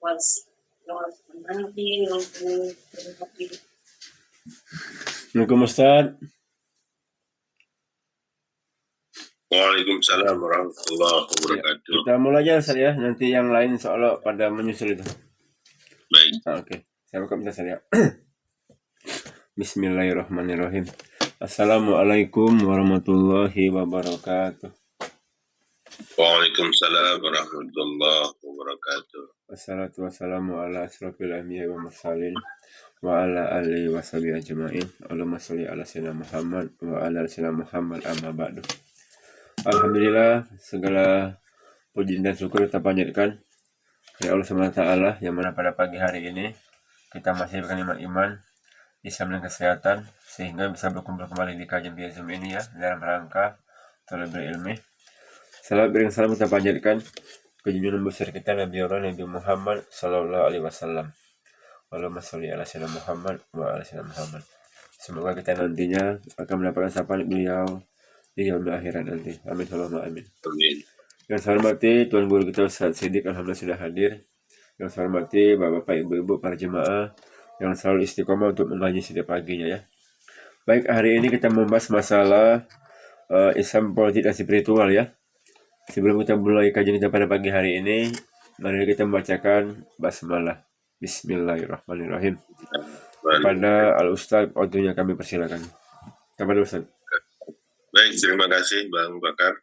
Assalamualaikum Ustaz. Waalaikumsalam warahmatullahi wabarakatuh. Ya, kita mulai aja Ustaz ya, nanti yang lain soalnya pada menyusul itu. Baik. Oke. Saya buka Ustaz ya. Bismillahirrahmanirrahim. Assalamualaikum warahmatullahi wabarakatuh. Waalaikumsalam warahmatullahi wabarakatuh. Wassalatu wassalamu ala asrofil anbiya'i wa mursalin wa ala alihi wa sahbihi ajma'in. Allahumma sholli ala sayyidina Muhammad wa ala sayyidina Muhammad amma ba'du. Alhamdulillah, segala puji dan syukur kita panjatkan kepada Allah SWT yang mana pada pagi hari ini kita masih berkah iman, Islam dan kesehatan sehingga bisa berkumpul kembali di kajian via Zoom ini ya dalam rangka talabul ilmi. Salam kita panjatkan ke junjungan besar kita Nabi Muhammad sallallahu alaihi wasallam. Allahumma sholli ala sayyidina Muhammad wa ala sayyidina Muhammad. Semoga kita nantinya akan mendapatkan sapaan beliau di yaumil akhirat nanti. Amin Allahumma amin. Amin. Yang saya hormati Tuan Guru kita Ustaz Siddiq, alhamdulillah sudah hadir. Yang saya hormati Bapak-bapak, Ibu-ibu, para jemaah yang selalu istiqomah untuk mengaji setiap paginya ya. Baik, hari ini kita membahas masalah Islam, politik, dan spiritual ya. Sebelum kita mulai kajian kita pada pagi hari ini, mari kita membacakan basmalah. Bismillahirrahmanirrahim. Kepada Al-Ustaz, waktunya kami persilakan. Kepada Ustaz. Baik, terima kasih Bang Bakar.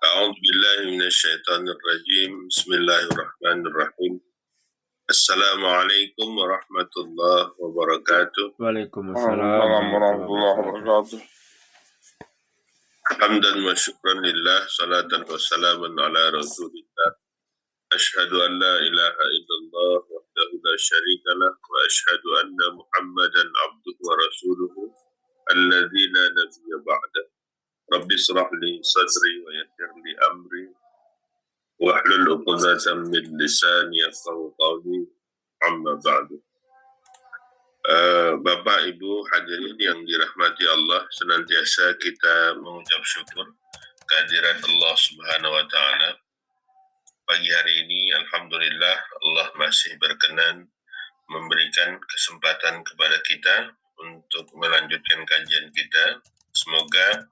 A'udzubillahi minasyaitonirrajim. Bismillahirrahmanirrahim. Assalamualaikum warahmatullahi wabarakatuh. Waalaikumsalam warahmatullahi wabarakatuh. Hamdan wa syukran lillah, salatan wa salaman ala rasulillah. Ashhadu an la ilaha illallah wahdahu la syarika lah wa ashhadu anna Muhammadan abduhu wa rasuluhu alladzi la nabiyya ba'dah. Rabbi shrah li sadri wa yassir li amri wahlul 'uqdatam min lisani yafqahu qawli. Amma ba'du. Bapak Ibu hadirin yang dirahmati Allah, senantiasa kita mengucap syukur kehadiran Allah Subhanahu wa taala. Pagi hari ini alhamdulillah Allah masih berkenan memberikan kesempatan kepada kita untuk melanjutkan kajian kita. Semoga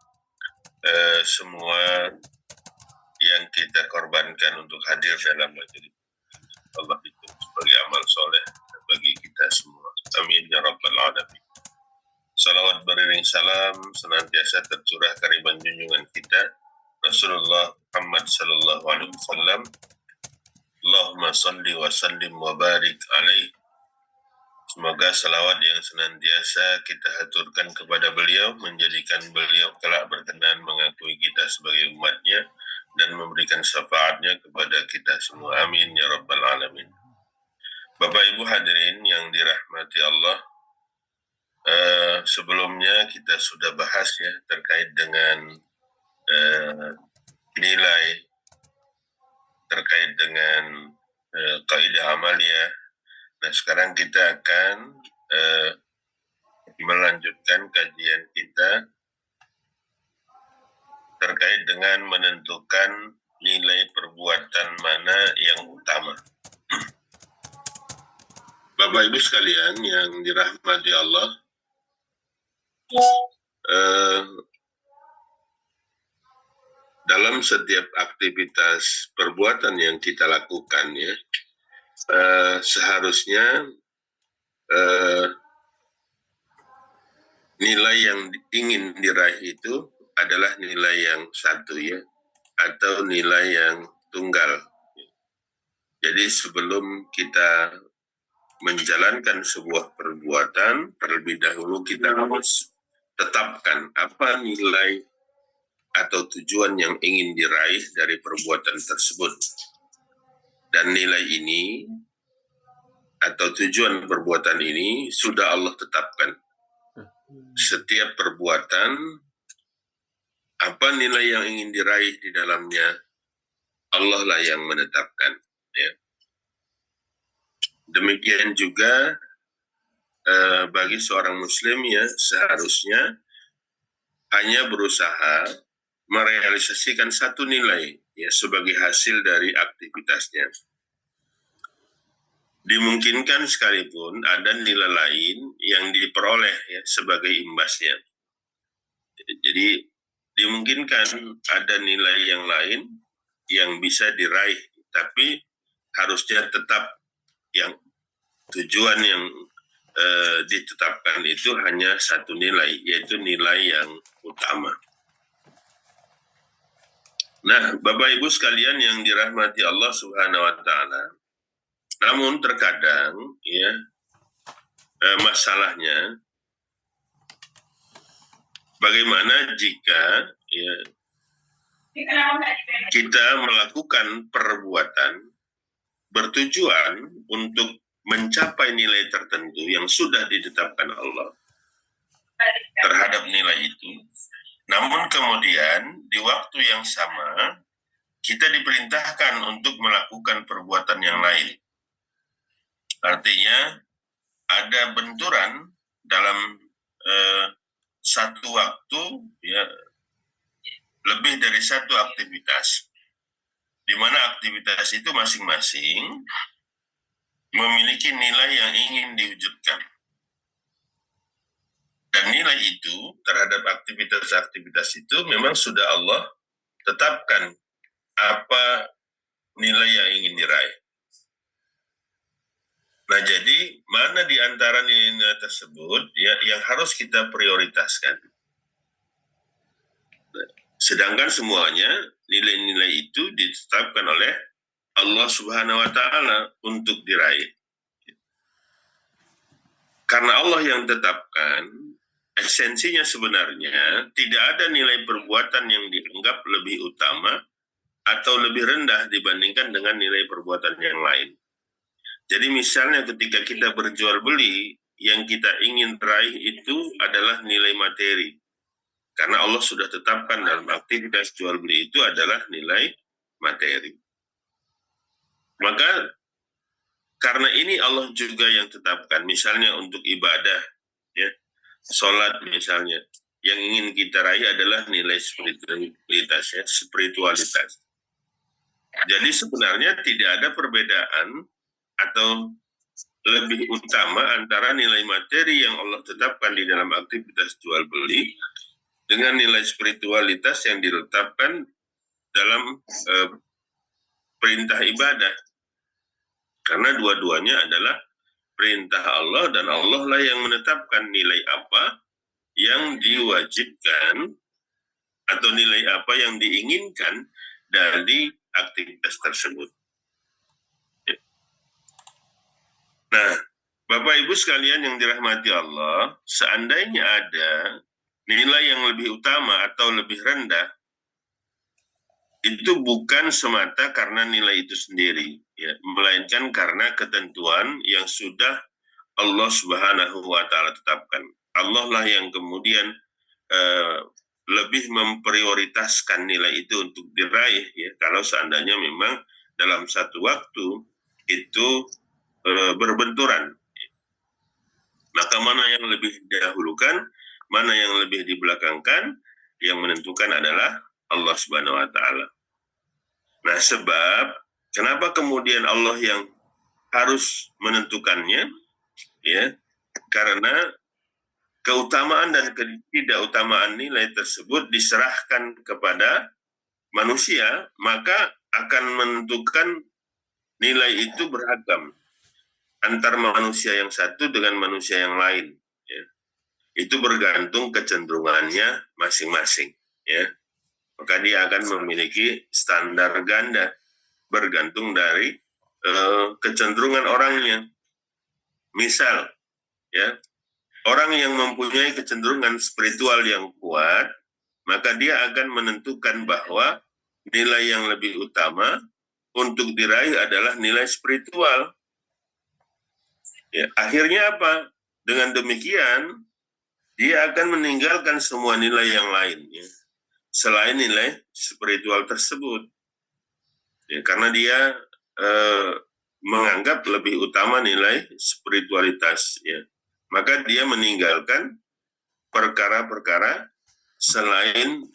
semua yang kita korbankan untuk hadir dalam majelis Allah itu sebagai amal soleh bagi kita semua. Amin ya rabbal alamin. Salawat beriring salam senantiasa tercurah kariban junjungan kita Rasulullah Muhammad sallallahu alaihi wasallam. Allahumma salli wa sallim wa barik alaih. Semoga salawat yang senantiasa kita haturkan kepada beliau menjadikan beliau kelak berkenan mengakui kita sebagai umatnya dan memberikan syafaatnya kepada kita semua. Amin ya rabbal alamin. Bapak Ibu hadirin yang dirahmati Allah, sebelumnya kita sudah bahas ya terkait dengan nilai, terkait dengan kaidah amaliyah. Nah sekarang kita akan melanjutkan kajian kita terkait dengan menentukan nilai perbuatan mana yang utama. Bapak Ibu sekalian yang dirahmati Allah, dalam setiap aktivitas perbuatan yang kita lakukan ya, seharusnya nilai yang ingin diraih itu adalah nilai yang satu ya, atau nilai yang tunggal. Jadi sebelum kita menjalankan sebuah perbuatan, terlebih dahulu kita harus tetapkan apa nilai atau tujuan yang ingin diraih dari perbuatan tersebut. Dan nilai ini atau tujuan perbuatan ini sudah Allah tetapkan. Setiap perbuatan, apa nilai yang ingin diraih di dalamnya, Allah lah yang menetapkan. Ya. Demikian juga bagi seorang muslim ya seharusnya hanya berusaha merealisasikan satu nilai ya sebagai hasil dari aktivitasnya. dimungkinkan sekalipun ada nilai lain yang diperoleh ya sebagai imbasnya. Jadi dimungkinkan ada nilai yang lain yang bisa diraih, tapi harusnya tetap yang tujuan yang ditetapkan itu hanya satu nilai, yaitu nilai yang utama. Nah, Bapak Ibu sekalian yang dirahmati Allah Subhanahu wa taala, namun terkadang ya masalahnya bagaimana jika ya kita melakukan perbuatan bertujuan untuk mencapai nilai tertentu yang sudah ditetapkan Allah terhadap nilai itu. Namun kemudian di waktu yang sama kita diperintahkan untuk melakukan perbuatan yang lain. Artinya ada benturan dalam satu waktu ya lebih dari satu aktivitas, di mana aktivitas itu masing-masing memiliki nilai yang ingin diwujudkan. Dan nilai itu terhadap aktivitas-aktivitas itu memang sudah Allah tetapkan apa nilai yang ingin diraih. Nah, jadi mana di antara nilai-nilai tersebut ya yang harus kita prioritaskan. Sedangkan semuanya nilai-nilai itu ditetapkan oleh Allah Subhanahu wa taala untuk diraih. Karena Allah yang tetapkan, esensinya sebenarnya tidak ada nilai perbuatan yang dianggap lebih utama atau lebih rendah dibandingkan dengan nilai perbuatan yang lain. Jadi misalnya ketika kita berjual beli, yang kita ingin raih itu adalah nilai materi. Karena Allah sudah tetapkan dalam aktivitas jual beli itu adalah nilai materi. Maka karena ini Allah juga yang tetapkan, misalnya untuk ibadah, ya, sholat misalnya, yang ingin kita raih adalah nilai spiritualitas, ya, spiritualitas. Jadi sebenarnya tidak ada perbedaan atau lebih utama antara nilai materi yang Allah tetapkan di dalam aktivitas jual beli dengan nilai spiritualitas yang diletakkan dalam perintah ibadah. Karena dua-duanya adalah perintah Allah dan Allah lah yang menetapkan nilai apa yang diwajibkan atau nilai apa yang diinginkan dari aktivitas tersebut. Nah, Bapak Ibu sekalian yang dirahmati Allah, seandainya ada nilai yang lebih utama atau lebih rendah, itu bukan semata karena nilai itu sendiri, ya, melainkan karena ketentuan yang sudah Allah Subhanahu wa taala tetapkan. Allah lah yang kemudian lebih memprioritaskan nilai itu untuk diraih, ya, kalau seandainya memang dalam satu waktu itu berbenturan. Maka mana yang lebih didahulukan, mana yang lebih dibelakangkan, yang menentukan adalah Allah Subhanahu wa taala. Nah, sebab kenapa kemudian Allah yang harus menentukannya? Ya, karena keutamaan dan ketidakutamaan nilai tersebut diserahkan kepada manusia, maka akan menentukan nilai itu beragam antar manusia yang satu dengan manusia yang lain. Ya. Itu bergantung kecenderungannya masing-masing. Ya. Maka dia akan memiliki standar ganda bergantung dari kecenderungan orangnya. Misal, ya, orang yang mempunyai kecenderungan spiritual yang kuat, maka dia akan menentukan bahwa nilai yang lebih utama untuk diraih adalah nilai spiritual. Ya, akhirnya apa? Dengan demikian, dia akan meninggalkan semua nilai yang lain, ya, selain nilai spiritual tersebut. Ya, karena dia menganggap lebih utama nilai spiritualitas, ya. Maka dia meninggalkan perkara-perkara selain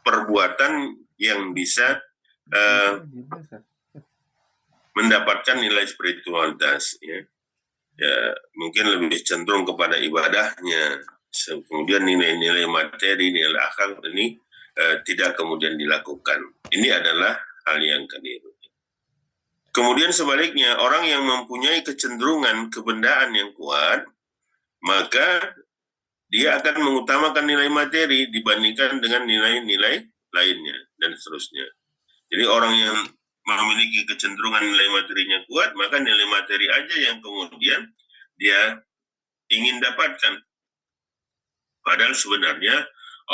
perbuatan yang bisa mendapatkan nilai spiritualitas, ya mungkin lebih cenderung kepada ibadahnya, kemudian nilai-nilai materi, nilai akal ini tidak kemudian dilakukan. Ini adalah hal yang keliru. Kemudian sebaliknya, orang yang mempunyai kecenderungan kebendaan yang kuat, maka dia akan mengutamakan nilai materi dibandingkan dengan nilai-nilai lainnya, dan seterusnya. Jadi orang yang memiliki kecenderungan nilai materinya kuat, maka nilai materi aja yang kemudian dia ingin dapatkan. Padahal sebenarnya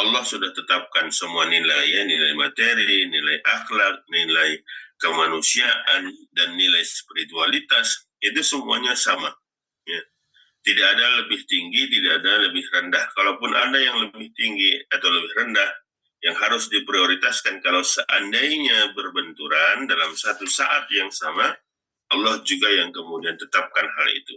Allah sudah tetapkan semua nilai, ya, nilai materi, nilai akhlak, nilai kemanusiaan, dan nilai spiritualitas, itu semuanya sama. Ya. Tidak ada lebih tinggi, tidak ada lebih rendah. Kalaupun ada yang lebih tinggi atau lebih rendah, yang harus diprioritaskan kalau seandainya berbenturan dalam satu saat yang sama, Allah juga yang kemudian tetapkan hal itu.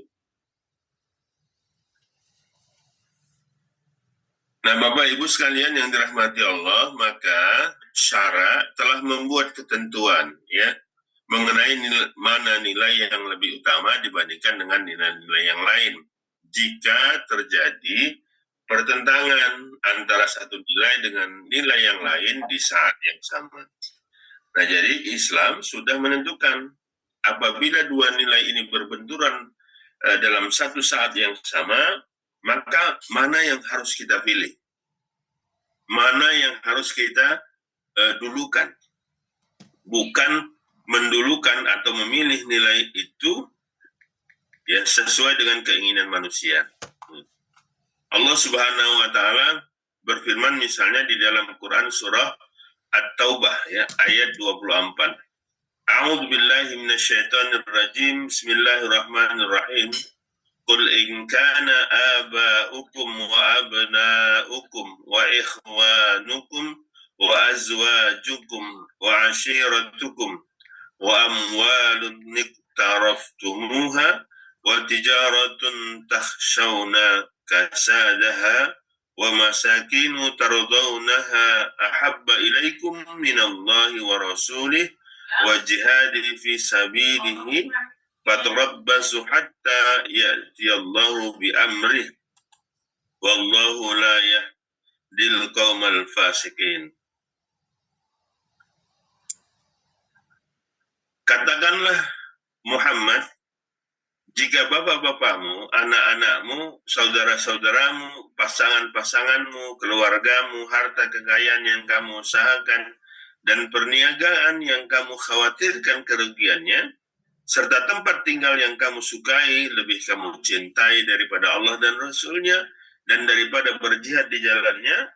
Nah, Bapak Ibu sekalian yang dirahmati Allah, maka syara telah membuat ketentuan, ya, mengenai mana nilai yang lebih utama dibandingkan dengan nilai-nilai yang lain. Jika terjadi pertentangan antara satu nilai dengan nilai yang lain di saat yang sama. Nah, jadi Islam sudah menentukan apabila dua nilai ini berbenturan dalam satu saat yang sama, maka mana yang harus kita pilih? Mana yang harus kita dulukan? Bukan mendulukan atau memilih nilai itu ya sesuai dengan keinginan manusia. Allah Subhanahu wa taala berfirman misalnya di dalam Quran surah At-Taubah, ya, ayat 24. A'udzu billahi minasyaitonir rajim. Bismillahirrahmanirrahim. Qul in kana aba'ukum wa abna'ukum wa ikhwanukum wa azwajukum wa ashiratukum wa amwalun iqtaraftumuha wa tijaratun takhshawna kasadaha wa masakinu tardawnaha ahabba ilaikum minallahi wa rasulih wa jihadi fi sabilihi fatarabbasu hatta ya'tiyallahu bi amrih wallahu la yahdil qaumal fasikin. Katakanlah Muhammad, jika bapak-bapakmu, anak-anakmu, saudara-saudaramu, pasangan-pasanganmu, keluargamu, harta kekayaan yang kamu usahakan, dan perniagaan yang kamu khawatirkan kerugiannya, serta tempat tinggal yang kamu sukai, lebih kamu cintai daripada Allah dan Rasul-Nya, dan daripada berjihad di jalannya,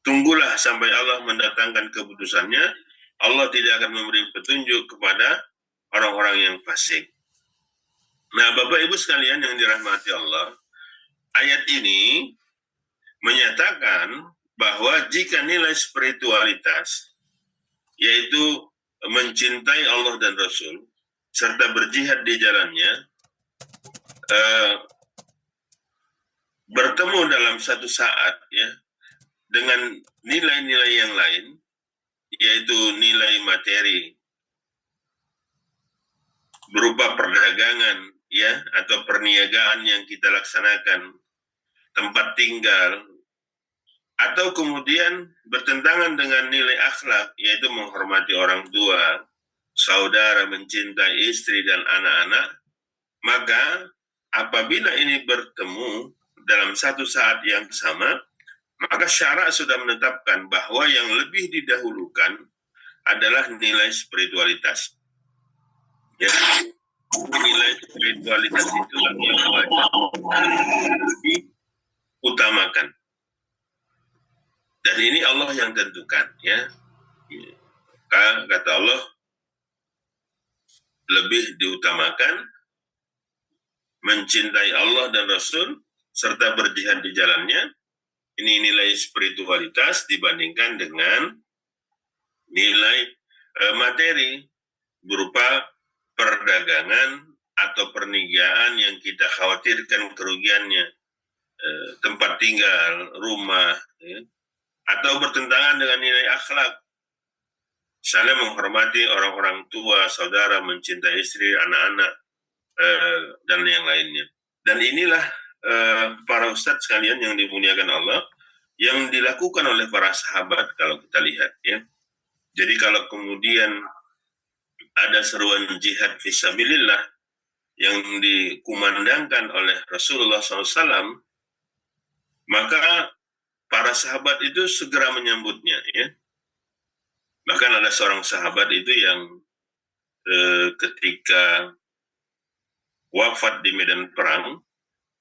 tunggulah sampai Allah mendatangkan keputusannya. Allah tidak akan memberi petunjuk kepada orang-orang yang fasik. Nah, Bapak Ibu sekalian yang dirahmati Allah, ayat ini menyatakan bahwa jika nilai spiritualitas, yaitu mencintai Allah dan Rasul, serta berjihad di jalannya, bertemu dalam satu saat, ya, dengan nilai-nilai yang lain, yaitu nilai materi berupa perdagangan, ya, atau perniagaan yang kita laksanakan, tempat tinggal, atau kemudian bertentangan dengan nilai akhlak, yaitu menghormati orang tua, saudara, mencintai istri dan anak-anak, maka apabila ini bertemu dalam satu saat yang sama, maka syarak sudah menetapkan bahwa yang lebih didahulukan adalah nilai spiritualitas. Ya, nilai spiritualitas itulah yang diutamakan. Dan ini Allah yang tentukan, ya. Kata Allah, lebih diutamakan mencintai Allah dan Rasul serta berjihad di jalannya. Ini nilai spiritualitas dibandingkan dengan nilai materi berupa perdagangan atau perniagaan yang kita khawatirkan kerugiannya, tempat tinggal, rumah, ya, atau bertentangan dengan nilai akhlak, saling menghormati orang-orang tua, saudara, mencintai istri, anak-anak, dan yang lainnya. Dan inilah para ustadz sekalian yang dimuliakan Allah, yang dilakukan oleh para sahabat kalau kita lihat ya. Jadi kalau kemudian ada seruan jihad fisabilillah yang dikumandangkan oleh Rasulullah SAW, maka para sahabat itu segera menyambutnya ya. Bahkan ada seorang sahabat itu yang ketika wafat di medan perang,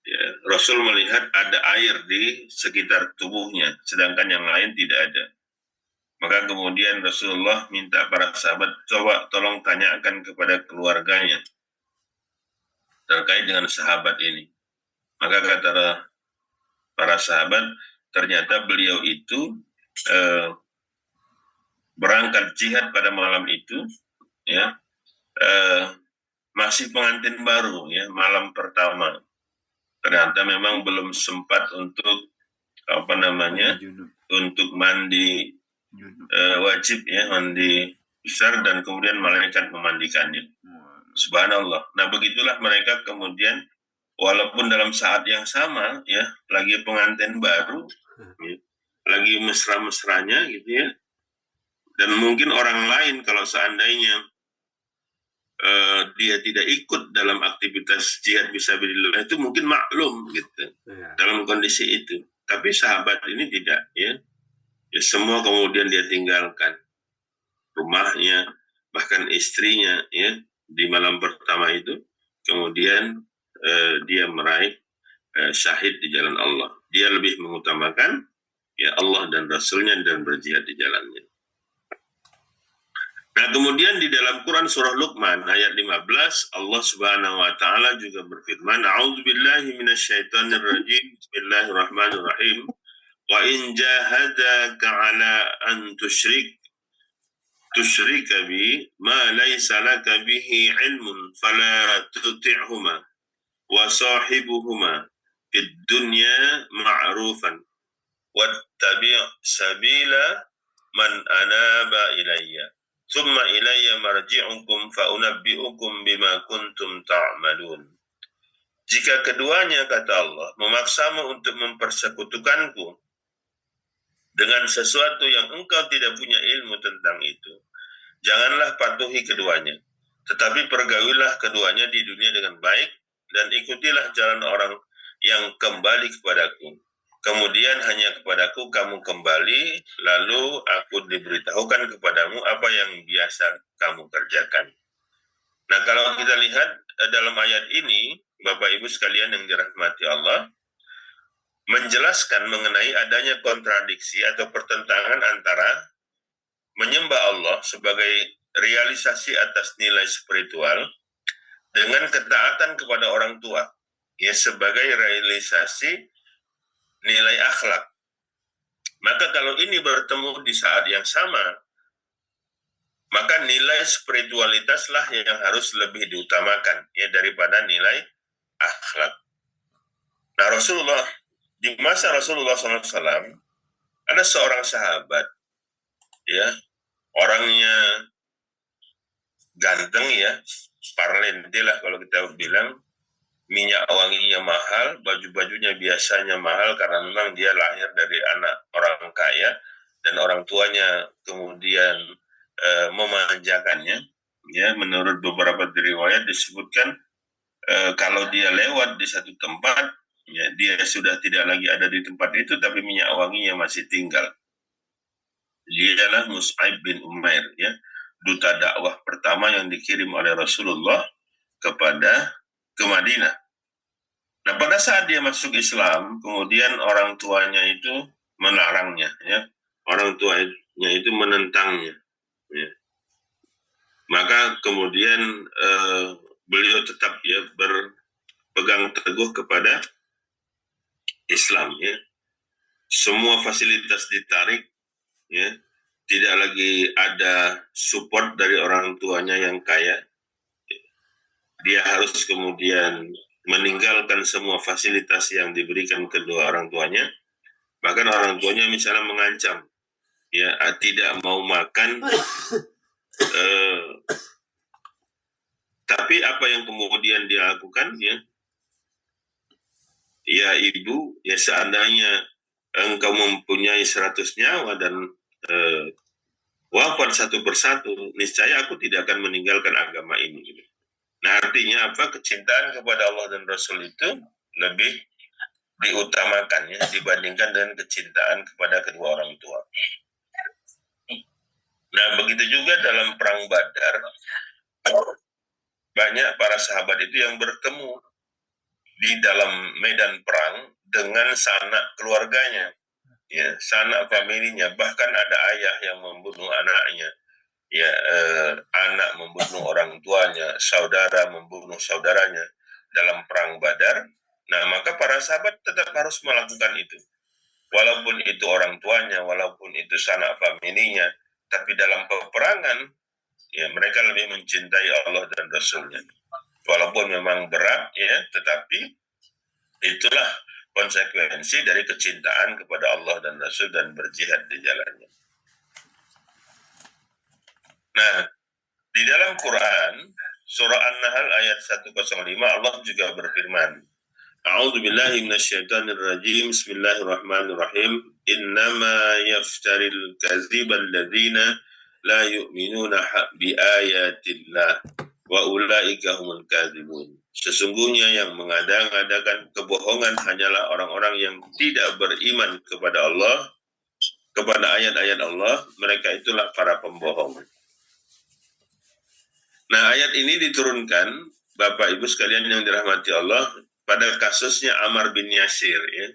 ya, Rasul melihat ada air di sekitar tubuhnya, sedangkan yang lain tidak ada. Maka kemudian Rasulullah minta para sahabat, coba tolong tanyakan kepada keluarganya terkait dengan sahabat ini. Maka kata para sahabat, ternyata beliau itu berangkat jihad pada malam itu, ya, masih pengantin baru, ya, malam pertama. Ternyata memang belum sempat untuk untuk mandi wajib ya, mandi besar, dan kemudian malaikat memandikannya. Subhanallah. Nah begitulah mereka kemudian, walaupun dalam saat yang sama ya, lagi pengantin baru, ya, lagi mesra-mesranya gitu ya, dan mungkin orang lain kalau seandainya dia tidak ikut dalam aktivitas jihad fisabilillah itu mungkin maklum gitu dalam kondisi itu. Tapi sahabat ini tidak ya. Ya semua kemudian dia tinggalkan rumahnya, bahkan istrinya ya di malam pertama itu, kemudian dia meraih syahid di jalan Allah. Dia lebih mengutamakan ya Allah dan Rasulnya dan berjihad di jalannya. Nah kemudian di dalam Quran surah Luqman ayat 15, Allah subhanahu wa ta'ala juga berfirman, A'udzubillahi minasyaitonirrajim, Bismillahirrahmanirrahim, wa in jahadaka ala an tusyrika bi ma laysa laka bihi ilmun fala tuti'huma wa sahibuhuma fid dunya ma'rufan wattabi' sabila man anaba ilayya thumma ilayya marji'ukum fa unabbi'ukum bima kuntum ta'malun. Jika keduanya, kata Allah, memaksamu untuk mempersekutukanku dengan sesuatu yang engkau tidak punya ilmu tentang itu, janganlah patuhi keduanya, tetapi pergaulilah keduanya di dunia dengan baik, dan ikutilah jalan orang yang kembali kepadaku. Kemudian hanya kepadaku kamu kembali, lalu aku diberitahukan kepadamu apa yang biasa kamu kerjakan. Nah kalau kita lihat dalam ayat ini, Bapak Ibu sekalian yang dirahmati Allah, menjelaskan mengenai adanya kontradiksi atau pertentangan antara menyembah Allah sebagai realisasi atas nilai spiritual dengan ketaatan kepada orang tua ya sebagai realisasi nilai akhlak. Maka kalau ini bertemu di saat yang sama, maka nilai spiritualitaslah yang harus lebih diutamakan ya daripada nilai akhlak. Nah Rasulullah, di masa Rasulullah SAW ada seorang sahabat ya, orangnya ganteng ya, parlente lah kalau kita bilang, minyak wanginya mahal, baju-bajunya biasanya mahal karena memang dia lahir dari anak orang kaya dan orang tuanya kemudian memanjakannya. Ya, menurut beberapa riwayat disebutkan kalau dia lewat di satu tempat, ya dia sudah tidak lagi ada di tempat itu, tapi minyak wanginya masih tinggal. Dia adalah Mus'ab bin Umair, ya, duta dakwah pertama yang dikirim oleh Rasulullah ke Madinah. Nah pada saat dia masuk Islam, kemudian orang tuanya itu melarangnya, ya, orang tuanya itu menentangnya, ya. Maka kemudian beliau tetap ya berpegang teguh kepada Islam, ya. Semua fasilitas ditarik, ya. Tidak lagi ada support dari orang tuanya yang kaya. Dia harus kemudian meninggalkan semua fasilitas yang diberikan kedua orang tuanya. Bahkan orang tuanya misalnya mengancam, ya tidak mau makan, tapi apa yang kemudian dia lakukan, ya ibu, ya seandainya engkau mempunyai 100 nyawa dan wafat satu persatu, niscaya aku tidak akan meninggalkan agama ini. Nah, artinya apa? Kecintaan kepada Allah dan Rasul itu lebih diutamakan ya dibandingkan dengan kecintaan kepada kedua orang tua. Nah, begitu juga dalam perang Badar, banyak para sahabat itu yang bertemu di dalam medan perang dengan sanak keluarganya, ya, sanak familinya, bahkan ada ayah yang membunuh anaknya, ya, anak membunuh orang tuanya, saudara membunuh saudaranya dalam perang Badar. Nah, maka para sahabat tetap harus melakukan itu. Walaupun itu orang tuanya, walaupun itu sanak familinya, tapi dalam peperangan, ya mereka lebih mencintai Allah dan Rasulnya. Walaupun memang berat, ya, tetapi itulah konsekuensi dari kecintaan kepada Allah dan Rasul dan berjihad di jalannya. Nah, di dalam Quran, surah An-Nahl ayat 105, Allah juga berfirman, A'udzu billahi minasyaitonir rajim. Bismillahirrahmanirrahim. Innama yaftaril kadziba alladzina la yu'minuna bi ayatillah wa ulaika humul kadzibun. Sesungguhnya yang mengada-ngadakan kebohongan hanyalah orang-orang yang tidak beriman kepada Allah, kepada ayat-ayat Allah, mereka itulah para pembohong. Nah, ayat ini diturunkan, Bapak Ibu sekalian yang dirahmati Allah, pada kasusnya Ammar bin Yasir, ya,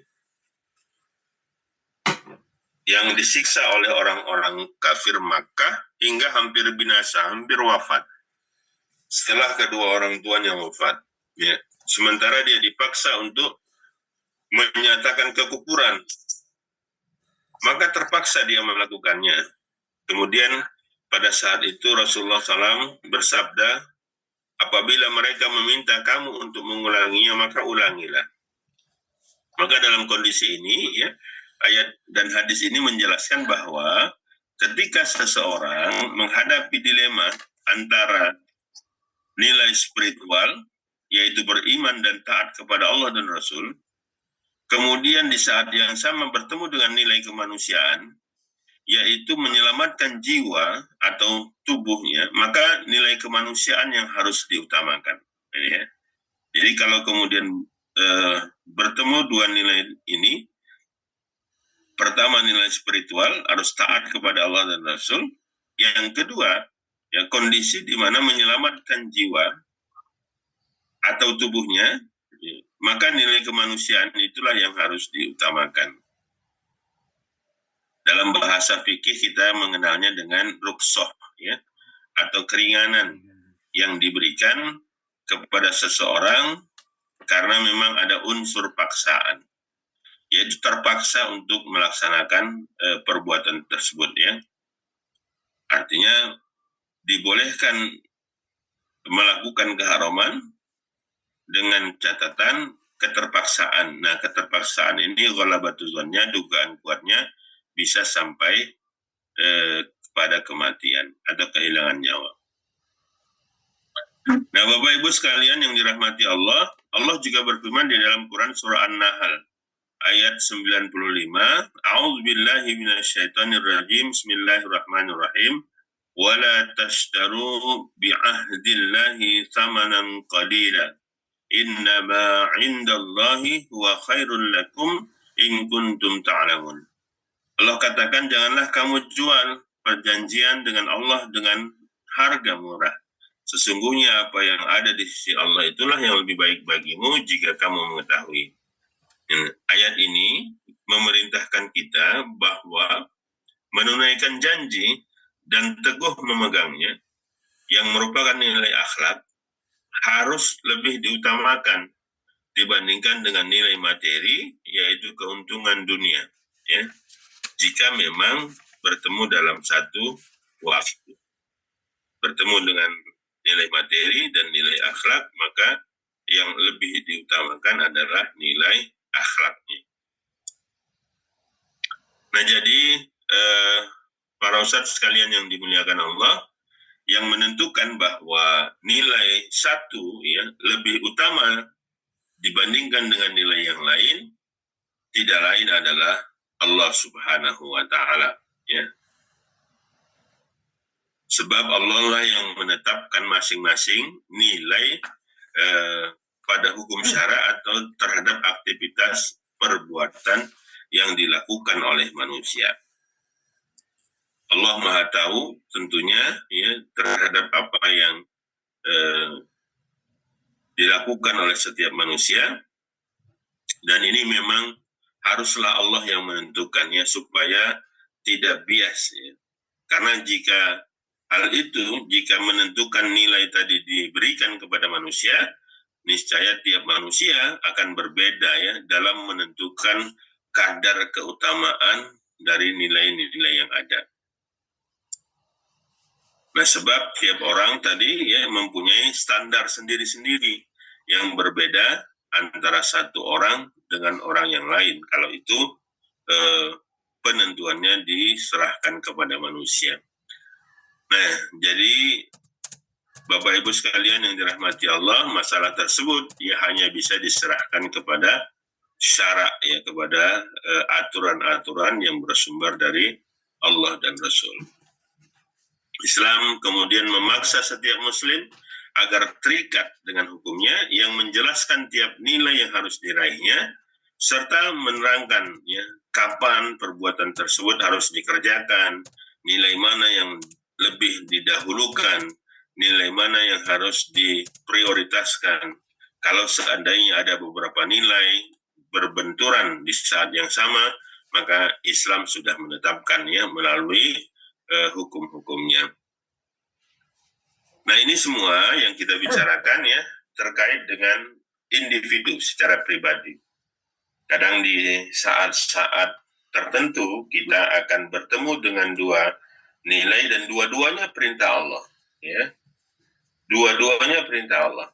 yang disiksa oleh orang-orang kafir Makkah hingga hampir binasa, hampir wafat. Setelah kedua orang tuanya wafat, ya, sementara dia dipaksa untuk menyatakan kekufuran, maka terpaksa dia melakukannya. Kemudian pada saat itu Rasulullah SAW bersabda, apabila mereka meminta kamu untuk mengulanginya, maka ulangilah. Maka dalam kondisi ini, ya, ayat dan hadis ini menjelaskan bahwa ketika seseorang menghadapi dilema antara nilai spiritual, yaitu beriman dan taat kepada Allah dan Rasul, kemudian di saat yang sama bertemu dengan nilai kemanusiaan, yaitu menyelamatkan jiwa atau tubuhnya, maka nilai kemanusiaan yang harus diutamakan. Ya. Jadi kalau kemudian bertemu dua nilai ini, pertama nilai spiritual harus taat kepada Allah dan Rasul, yang kedua ya kondisi di mana menyelamatkan jiwa atau tubuhnya, ya, maka nilai kemanusiaan itulah yang harus diutamakan. Dalam bahasa fikih kita mengenalnya dengan rukhsah, ya, atau keringanan yang diberikan kepada seseorang karena memang ada unsur paksaan, yaitu terpaksa untuk melaksanakan perbuatan tersebut, ya. Artinya dibolehkan melakukan keharaman dengan catatan keterpaksaan. Nah, keterpaksaan ini ghalabatu dzannya, dugaan kuatnya bisa sampai pada kematian atau kehilangan nyawa. Nah, Bapak Ibu sekalian yang dirahmati Allah, Allah juga berfirman di dalam Quran surah An-Nahl ayat 95, A'udzubillahi minasyaitonir rajim. Bismillahirrahmanirrahim. Wala tashtaru bi'ahdillahi thamanan qalila. Innama 'indallahi huwa khairul lakum in kuntum ta'lamun. Allah katakan, janganlah kamu jual perjanjian dengan Allah dengan harga murah. Sesungguhnya apa yang ada di sisi Allah itulah yang lebih baik bagimu jika kamu mengetahui. Ayat ini memerintahkan kita bahwa menunaikan janji dan teguh memegangnya yang merupakan nilai akhlak harus lebih diutamakan dibandingkan dengan nilai materi, yaitu keuntungan dunia, ya, jika memang bertemu dalam satu waktu. Bertemu dengan nilai materi dan nilai akhlak, maka yang lebih diutamakan adalah nilai akhlaknya. Nah, jadi Ustadz sekalian yang dimuliakan Allah, yang menentukan bahwa nilai satu ya lebih utama dibandingkan dengan nilai yang lain, tidak lain adalah Allah Subhanahu wa Ta'ala. Ya. Sebab Allah lah yang menetapkan masing-masing nilai pada hukum syara atau terhadap aktivitas perbuatan yang dilakukan oleh manusia. Allah Maha Tahu tentunya ya terhadap apa yang dilakukan oleh setiap manusia, dan ini memang haruslah Allah yang menentukannya supaya tidak bias ya. Karena jika hal itu, jika menentukan nilai tadi diberikan kepada manusia, niscaya tiap manusia akan berbeda ya dalam menentukan kadar keutamaan dari nilai-nilai yang ada. Nah, sebab tiap orang tadi ya mempunyai standar sendiri-sendiri yang berbeda antara satu orang dengan orang yang lain. Kalau itu penentuannya diserahkan kepada manusia. Nah, jadi Bapak Ibu sekalian yang dirahmati Allah, masalah tersebut ya hanya bisa diserahkan kepada syara ya, kepada aturan-aturan yang bersumber dari Allah dan Rasul. Islam kemudian memaksa setiap muslim agar terikat dengan hukumnya yang menjelaskan tiap nilai yang harus diraihnya serta menerangkan ya kapan perbuatan tersebut harus dikerjakan, nilai mana yang lebih didahulukan, nilai mana yang harus diprioritaskan. Kalau seandainya ada beberapa nilai berbenturan di saat yang sama, maka Islam sudah menetapkan ya melalui hukum-hukumnya. Nah, ini semua yang kita bicarakan ya terkait dengan individu secara pribadi. Kadang di saat-saat tertentu kita akan bertemu dengan dua nilai dan dua-duanya perintah Allah ya. Dua-duanya perintah Allah.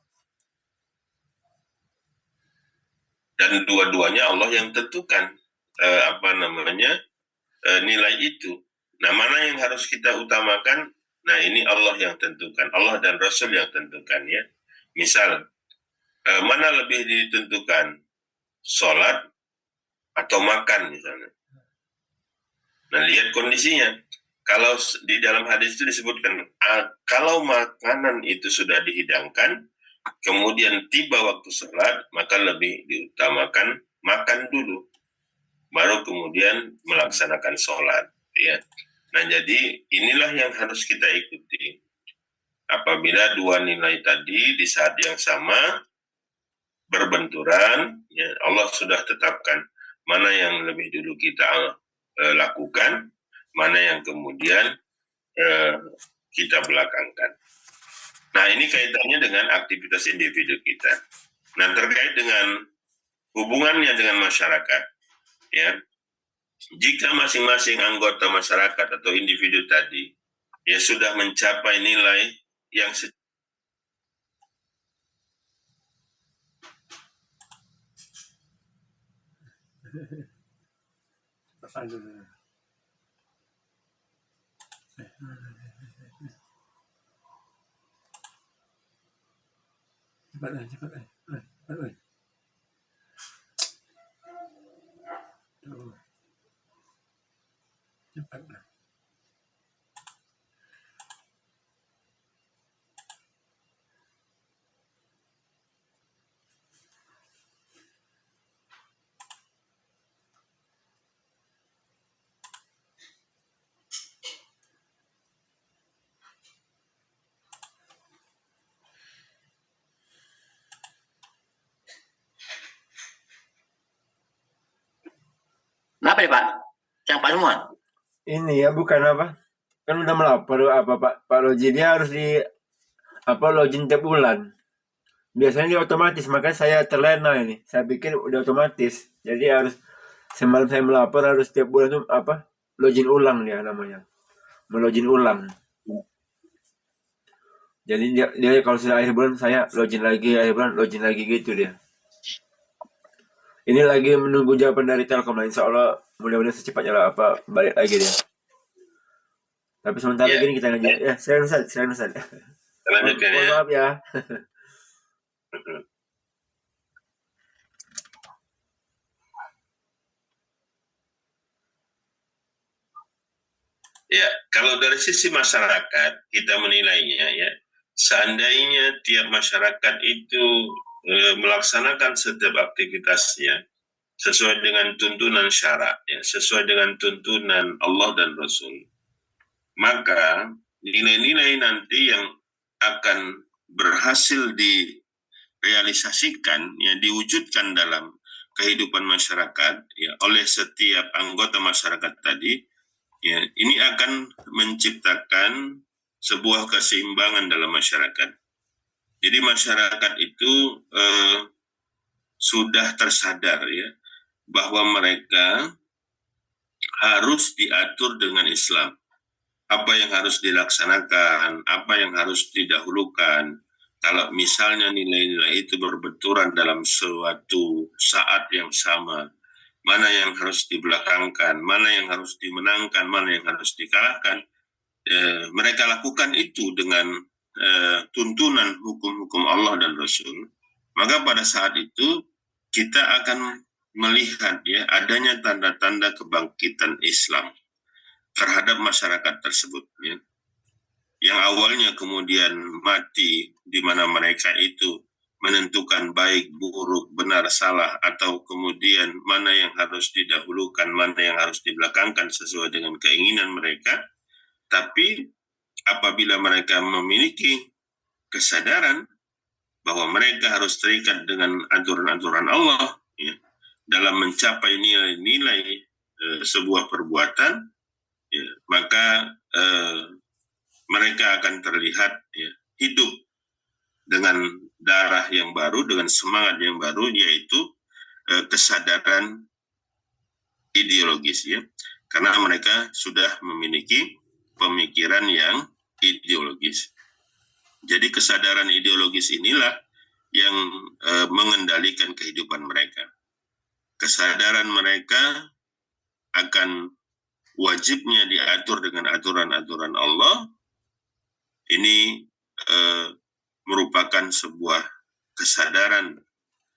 Dan dua-duanya Allah yang tentukan nilai itu. Nah, mana yang harus kita utamakan? Nah, ini Allah yang tentukan. Allah dan Rasul yang tentukan ya. Misal, mana lebih ditentukan? Sholat atau makan misalnya. Nah, lihat kondisinya. Kalau di dalam hadis itu disebutkan, kalau makanan itu sudah dihidangkan, kemudian tiba waktu sholat, maka lebih diutamakan makan dulu. Baru kemudian melaksanakan sholat ya. Nah, jadi inilah yang harus kita ikuti. Apabila dua nilai tadi di saat yang sama berbenturan, ya Allah sudah tetapkan mana yang lebih dulu kita lakukan, mana yang kemudian kita belakangkan. Nah, ini kaitannya dengan aktivitas individu kita. Nah, terkait dengan hubungannya dengan masyarakat, ya. Jika masing-masing anggota masyarakat atau individu tadi ya sudah mencapai nilai yang cepat. Kenapa ya Pak? Campak semua? Ini ya bukan apa? Kan udah melapor apa Pak Loji, dia harus login tiap bulan. Biasanya dia otomatis, makanya saya terlena ini. Saya pikir udah otomatis. Jadi harus semalam saya melapor harus tiap bulan tuh login ulang dia namanya. Melogin ulang. Jadi dia kalau sudah akhir bulan saya login lagi, akhir bulan login lagi gitu dia. Ini lagi menunggu jawaban dari Telkom. Insya Allah mudah-mudahan secepatnya balik lagi dia. Tapi sementara Ya. gini kita ngaji. Ya, silakan Ustaz, silakan Ustaz. Lanjutkan Mohon ya. maaf ya. Ya, kalau dari sisi masyarakat kita menilainya ya, seandainya tiap masyarakat itu melaksanakan setiap aktivitasnya sesuai dengan tuntunan syara, ya, sesuai dengan tuntunan Allah dan Rasul, maka nilai-nilai nanti yang akan berhasil direalisasikan, ya, diwujudkan dalam kehidupan masyarakat, ya, oleh setiap anggota masyarakat tadi, ya, ini akan menciptakan sebuah keseimbangan dalam masyarakat. Jadi masyarakat itu sudah tersadar ya bahwa mereka harus diatur dengan Islam. Apa yang harus dilaksanakan, apa yang harus didahulukan. Kalau misalnya nilai-nilai itu berbenturan dalam suatu saat yang sama, mana yang harus dibelakangkan, mana yang harus dimenangkan, mana yang harus dikalahkan, mereka lakukan itu dengan tuntunan hukum-hukum Allah dan Rasul, maka pada saat itu kita akan melihat ya adanya tanda-tanda kebangkitan Islam terhadap masyarakat tersebut ya. Yang awalnya kemudian mati di mana mereka itu menentukan baik, buruk, benar, salah, atau kemudian mana yang harus didahulukan, mana yang harus dibelakangkan sesuai dengan keinginan mereka. Tapi apabila mereka memiliki kesadaran bahwa mereka harus terikat dengan aturan-aturan Allah ya, dalam mencapai nilai-nilai sebuah perbuatan, ya, maka mereka akan terlihat ya, hidup dengan darah yang baru, dengan semangat yang baru, yaitu kesadaran ideologis ya, karena mereka sudah memiliki pemikiran yang ideologis. Jadi kesadaran ideologis inilah yang mengendalikan kehidupan mereka. Kesadaran mereka akan wajibnya diatur dengan aturan-aturan Allah, ini merupakan sebuah kesadaran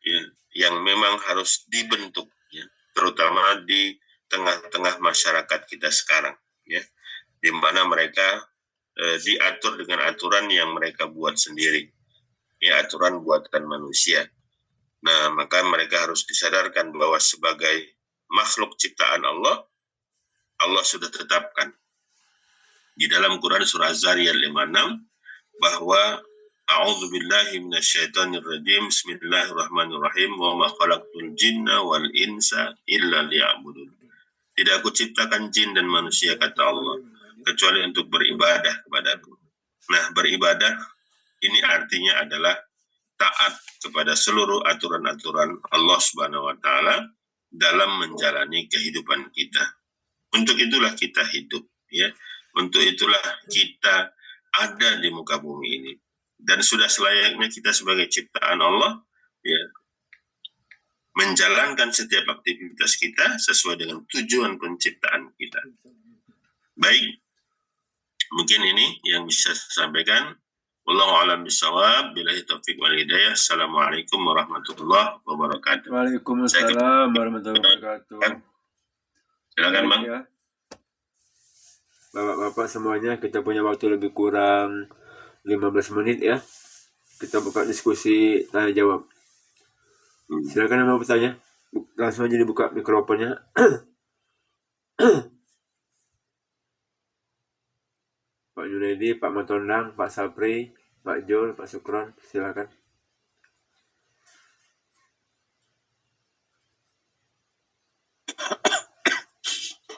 ya, yang memang harus dibentuk, ya, terutama di tengah-tengah masyarakat kita sekarang, ya, di mana mereka diatur dengan aturan yang mereka buat sendiri, ya, aturan buatan manusia. Nah, maka mereka harus disadarkan bahwa sebagai makhluk ciptaan Allah, Allah sudah tetapkan di dalam Quran surah Az-Zariyat 56 bahwa a'udzubillahi minasyaitonirrajim, bismillahirrahmanirrahim, wa ma khalaqtul jinna wal insa illa liya'budun. Tidak aku ciptakan jin dan manusia, kata Allah, kecuali untuk beribadah kepadaku. Nah, beribadah ini artinya adalah taat kepada seluruh aturan-aturan Allah Subhanahu wa taala dalam menjalani kehidupan kita. Untuk itulah kita hidup, ya. Untuk itulah kita ada di muka bumi ini. Dan sudah selayaknya kita sebagai ciptaan Allah, ya, menjalankan setiap aktivitas kita sesuai dengan tujuan penciptaan kita. Baik, mungkin ini yang bisa saya sampaikan. Wallahu a'lam bishawab. Billahi taufiq wal hidayah. Assalamualaikum warahmatullahi wabarakatuh. Waalaikumsalam warahmatullahi wabarakatuh. Silakan, Bang. Ya. Bapak-bapak semuanya, kita punya waktu lebih kurang 15 menit ya. Kita buka diskusi tanya jawab. Silakan yang mau bertanya. Langsung aja dibuka mikrofonnya. Pak Junaidi, Pak Matondang, Pak Sapri, Pak Jol, Pak Sukron, silakan.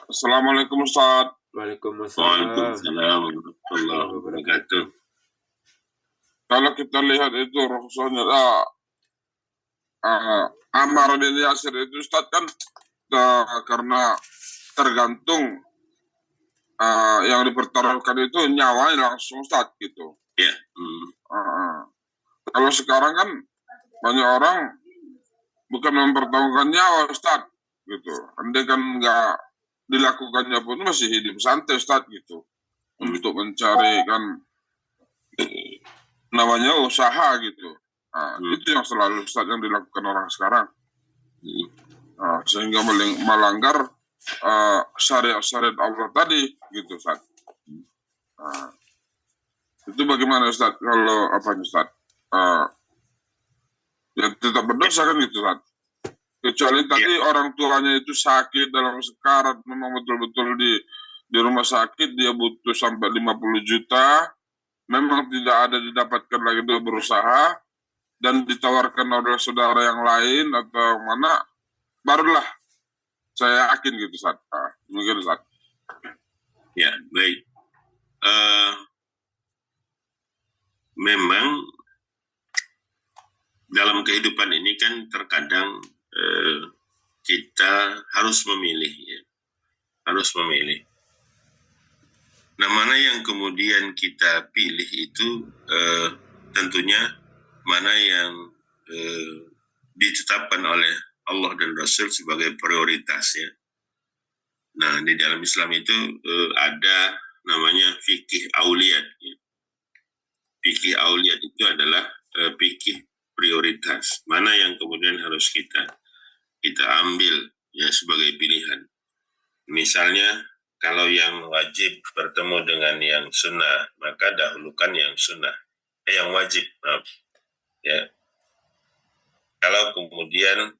Assalamualaikum Ustaz. Waalaikumsalam warahmatullahi wabarakatuh. Kalau kita lihat itu Rasulullah Ammar bin Yasir itu Ustaz kan karena tergantung yang dipertaruhkan itu nyawanya langsung Ustaz gitu. Ya. Kalau sekarang kan banyak orang bukan mempertaruhkan nyawa Ustaz gitu. Andai kan nggak dilakukannya pun masih hidup santai Ustaz gitu. untuk mencari kan namanya usaha gitu. Nah, itu yang selalu Ustaz yang dilakukan orang sekarang. Nah, sehingga melanggar syariat-syariat Allah tadi gitu Ustaz. Nah, itu bagaimana Ustaz kalau apa Ustaz? Ya tetap berdosa kan gitu Ustaz. Kecuali tadi orang tuanya itu sakit dalam sekarat, memang betul-betul di rumah sakit dia butuh sampai 50 juta, memang tidak ada didapatkan lagi, dia berusaha dan ditawarkan oleh saudara yang lain atau mana, barulah saya yakin gitu Ustaz. Mungkin Ustaz. Ya, baik. Memang dalam kehidupan ini kan terkadang kita harus memilih, ya. Harus memilih. Nah, mana yang kemudian kita pilih itu tentunya mana yang ditetapkan oleh Allah dan Rasul sebagai prioritas, ya. Nah, di dalam Islam itu ada namanya fikih auliyat. Ya. Fikih auliyat itu adalah fikih prioritas. Mana yang kemudian harus kita ambil ya sebagai pilihan. Misalnya kalau yang wajib bertemu dengan yang sunnah, maka dahulukan yang sunnah. Yang wajib, maaf. Ya. Kalau kemudian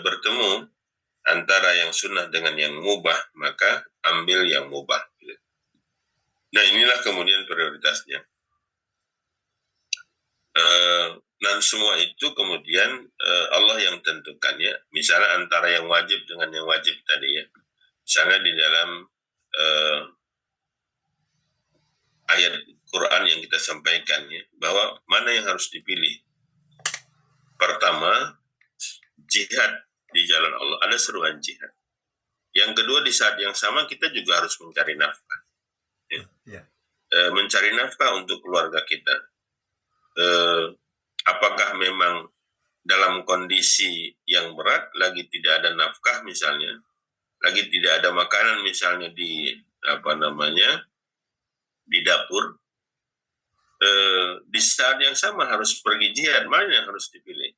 bertemu antara yang sunnah dengan yang mubah, maka ambil yang mubah. Nah, inilah kemudian prioritasnya. Dan semua itu kemudian Allah yang tentukannya. Misalnya antara yang wajib dengan yang wajib tadi, ya. Misalnya di dalam ayat Quran yang kita sampaikan, ya, bahwa mana yang harus dipilih. Pertama, jihad di jalan Allah, ada seruan jihad. Yang kedua, di saat yang sama kita juga harus mencari nafkah, ya. Mencari nafkah untuk keluarga kita. Apakah memang dalam kondisi yang berat, lagi tidak ada nafkah misalnya, lagi tidak ada makanan misalnya di di dapur, di saat yang sama harus pergi jihad, mana yang harus dipilih?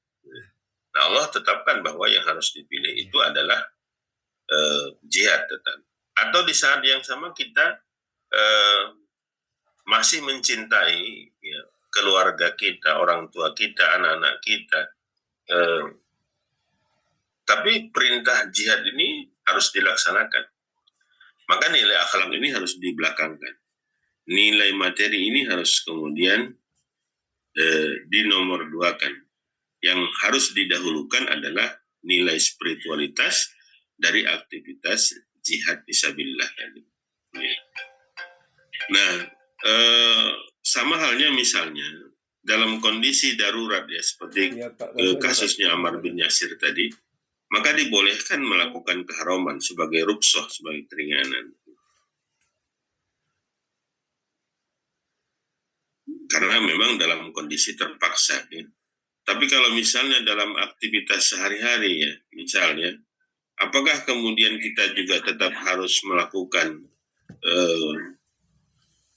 Nah, Allah tetapkan bahwa yang harus dipilih itu adalah jihad tetap. Atau di saat yang sama kita masih mencintai, ya, keluarga kita, orang tua kita, anak-anak kita, tapi perintah jihad ini harus dilaksanakan. Maka nilai akhlak ini harus dibelakangkan. Nilai materi ini harus kemudian dinomorduakan. Yang harus didahulukan adalah nilai spiritualitas dari aktivitas jihad fisabilillah tadi. Nah, sama halnya misalnya dalam kondisi darurat, ya, seperti kasusnya Ammar bin Yasir tadi, maka dibolehkan melakukan keharaman sebagai rukhsah, sebagai keringanan. Karena memang dalam kondisi terpaksa, ya. Tapi kalau misalnya dalam aktivitas sehari-hari, ya, misalnya, apakah kemudian kita juga tetap harus melakukan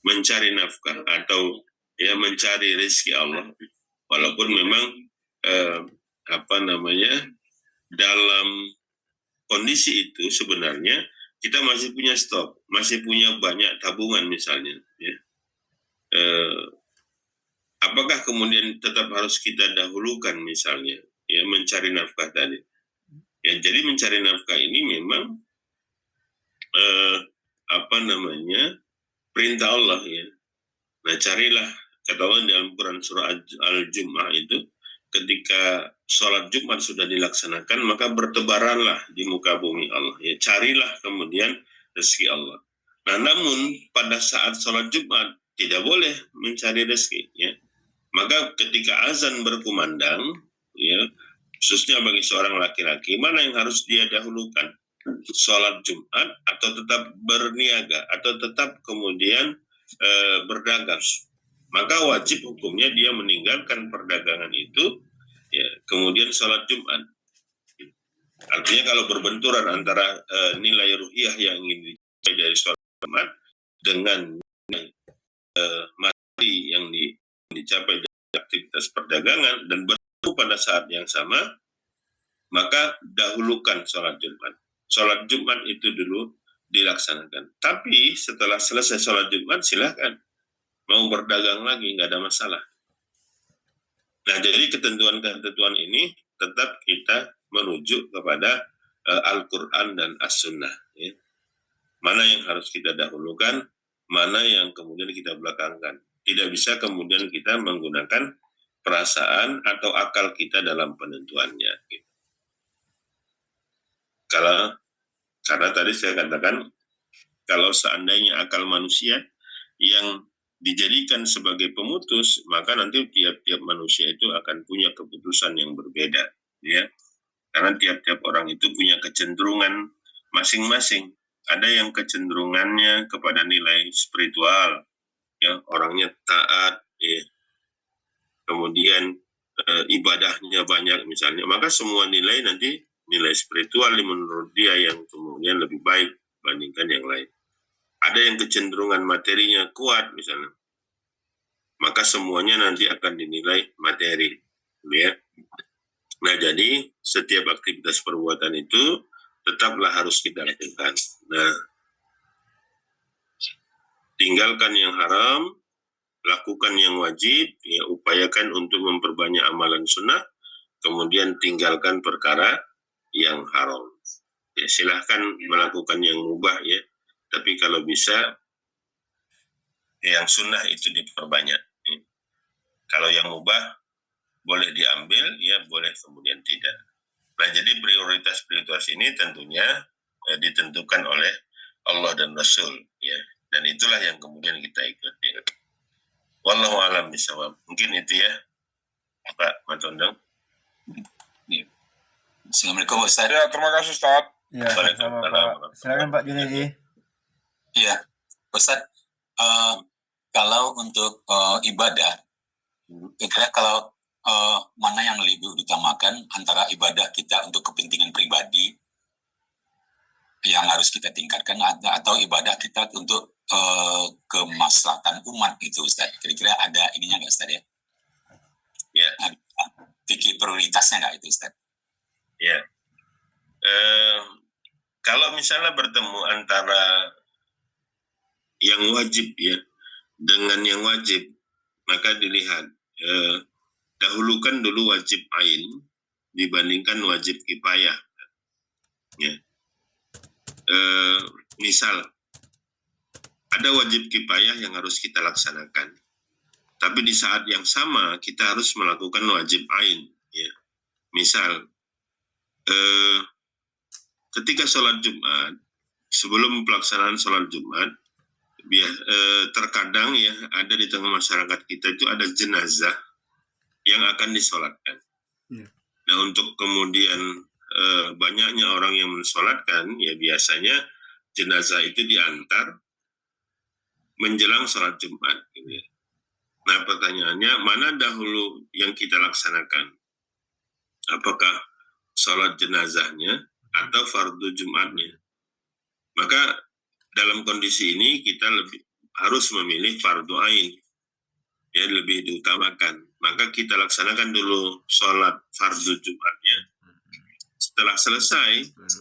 mencari nafkah atau, ya, mencari rezeki Allah, walaupun memang dalam kondisi itu sebenarnya kita masih punya stok, masih punya banyak tabungan misalnya, ya. Apakah kemudian tetap harus kita dahulukan misalnya, ya, mencari nafkah tadi? Ya, jadi mencari nafkah ini memang perintah Allah, ya. Nah, carilah, kata Allah dalam Quran surah Al-Jum'ah itu, ketika sholat Jumat sudah dilaksanakan, maka bertebaranlah di muka bumi Allah, ya. Carilah kemudian rezeki Allah. Nah, namun pada saat sholat Jumat tidak boleh mencari rezeki, ya. Maka ketika azan berkumandang, ya, khususnya bagi seorang laki-laki, mana yang harus dia dahulukan? Sholat Jumat atau tetap berniaga atau tetap kemudian berdagang? Maka wajib hukumnya dia meninggalkan perdagangan itu, ya, kemudian sholat Jumat. Artinya kalau berbenturan antara nilai ruhiyah yang ingin dicapai dari sholat Jumat dengan materi yang dicapai dari aktivitas perdagangan dan baru pada saat yang sama, maka dahulukan sholat Jumat. Sholat Jumat itu dulu dilaksanakan. Tapi setelah selesai sholat Jumat, silahkan mau berdagang lagi, nggak ada masalah. Nah, jadi ketentuan-ketentuan ini tetap kita merujuk kepada Al-Quran dan As-Sunnah. Ya. Mana yang harus kita dahulukan, mana yang kemudian kita belakangkan. Tidak bisa kemudian kita menggunakan perasaan atau akal kita dalam penentuannya. Gitu. Karena tadi saya katakan, kalau seandainya akal manusia yang dijadikan sebagai pemutus, maka nanti tiap-tiap manusia itu akan punya keputusan yang berbeda, ya. Karena tiap-tiap orang itu punya kecenderungan masing-masing. Ada yang kecenderungannya kepada nilai spiritual, ya, orangnya taat, ya. Kemudian ibadahnya banyak misalnya, maka semua nilai nanti nilai spiritual menurut dia yang kemudian lebih baik dibandingkan yang lain. Ada yang kecenderungan materinya kuat misalnya, maka semuanya nanti akan dinilai materi, ya. Nah, jadi setiap aktivitas perbuatan itu tetaplah harus kita lakukan. Nah, tinggalkan yang haram, lakukan yang wajib, ya, upayakan untuk memperbanyak amalan sunnah, kemudian tinggalkan perkara yang haram. Ya, silahkan melakukan yang mubah, ya, tapi kalau bisa yang sunnah itu diperbanyak. Ya. Kalau yang mubah boleh diambil, ya boleh kemudian tidak. Nah, jadi prioritas ini tentunya ditentukan oleh Allah dan Rasul, ya. Dan itulah yang kemudian kita ikuti. Wallahu a'lam bishawab. Mungkin itu ya, Pak Matondang. Assalamualaikum Ustaz. Ya, terima kasih Ustaz. Ya, sama Pak. Silakan Pak Junaidi. Iya, Ustaz. Kalau untuk ibadah, kira-kira kalau mana yang lebih diutamakan antara ibadah kita untuk kepentingan pribadi yang harus kita tingkatkan atau ibadah kita untuk kemaslahatan umat itu, Ustaz? Kira-kira ada ininya nggak, Ustaz, ya? Ya. Fikir prioritasnya nggak itu, Ustaz? Ya. Kalau misalnya bertemu antara yang wajib, ya, dengan yang wajib, maka dilihat dahulukan dulu wajib ain dibandingkan wajib kifayah. Ya. Misal ada wajib kifayah yang harus kita laksanakan, tapi di saat yang sama kita harus melakukan wajib ain. Ya. Misal ketika sholat Jumat, sebelum pelaksanaan sholat Jumat, terkadang ya ada di tengah masyarakat kita itu ada jenazah yang akan disolatkan. Yeah. Nah, untuk kemudian banyaknya orang yang mensolatkan, ya biasanya jenazah itu diantar menjelang sholat Jumat. Gitu ya. Nah, pertanyaannya, mana dahulu yang kita laksanakan? Apakah sholat jenazahnya atau fardu Jumatnya? Maka dalam kondisi ini kita harus memilih fardu ain, ya, lebih diutamakan. Maka kita laksanakan dulu sholat fardu Jumatnya. Setelah selesai,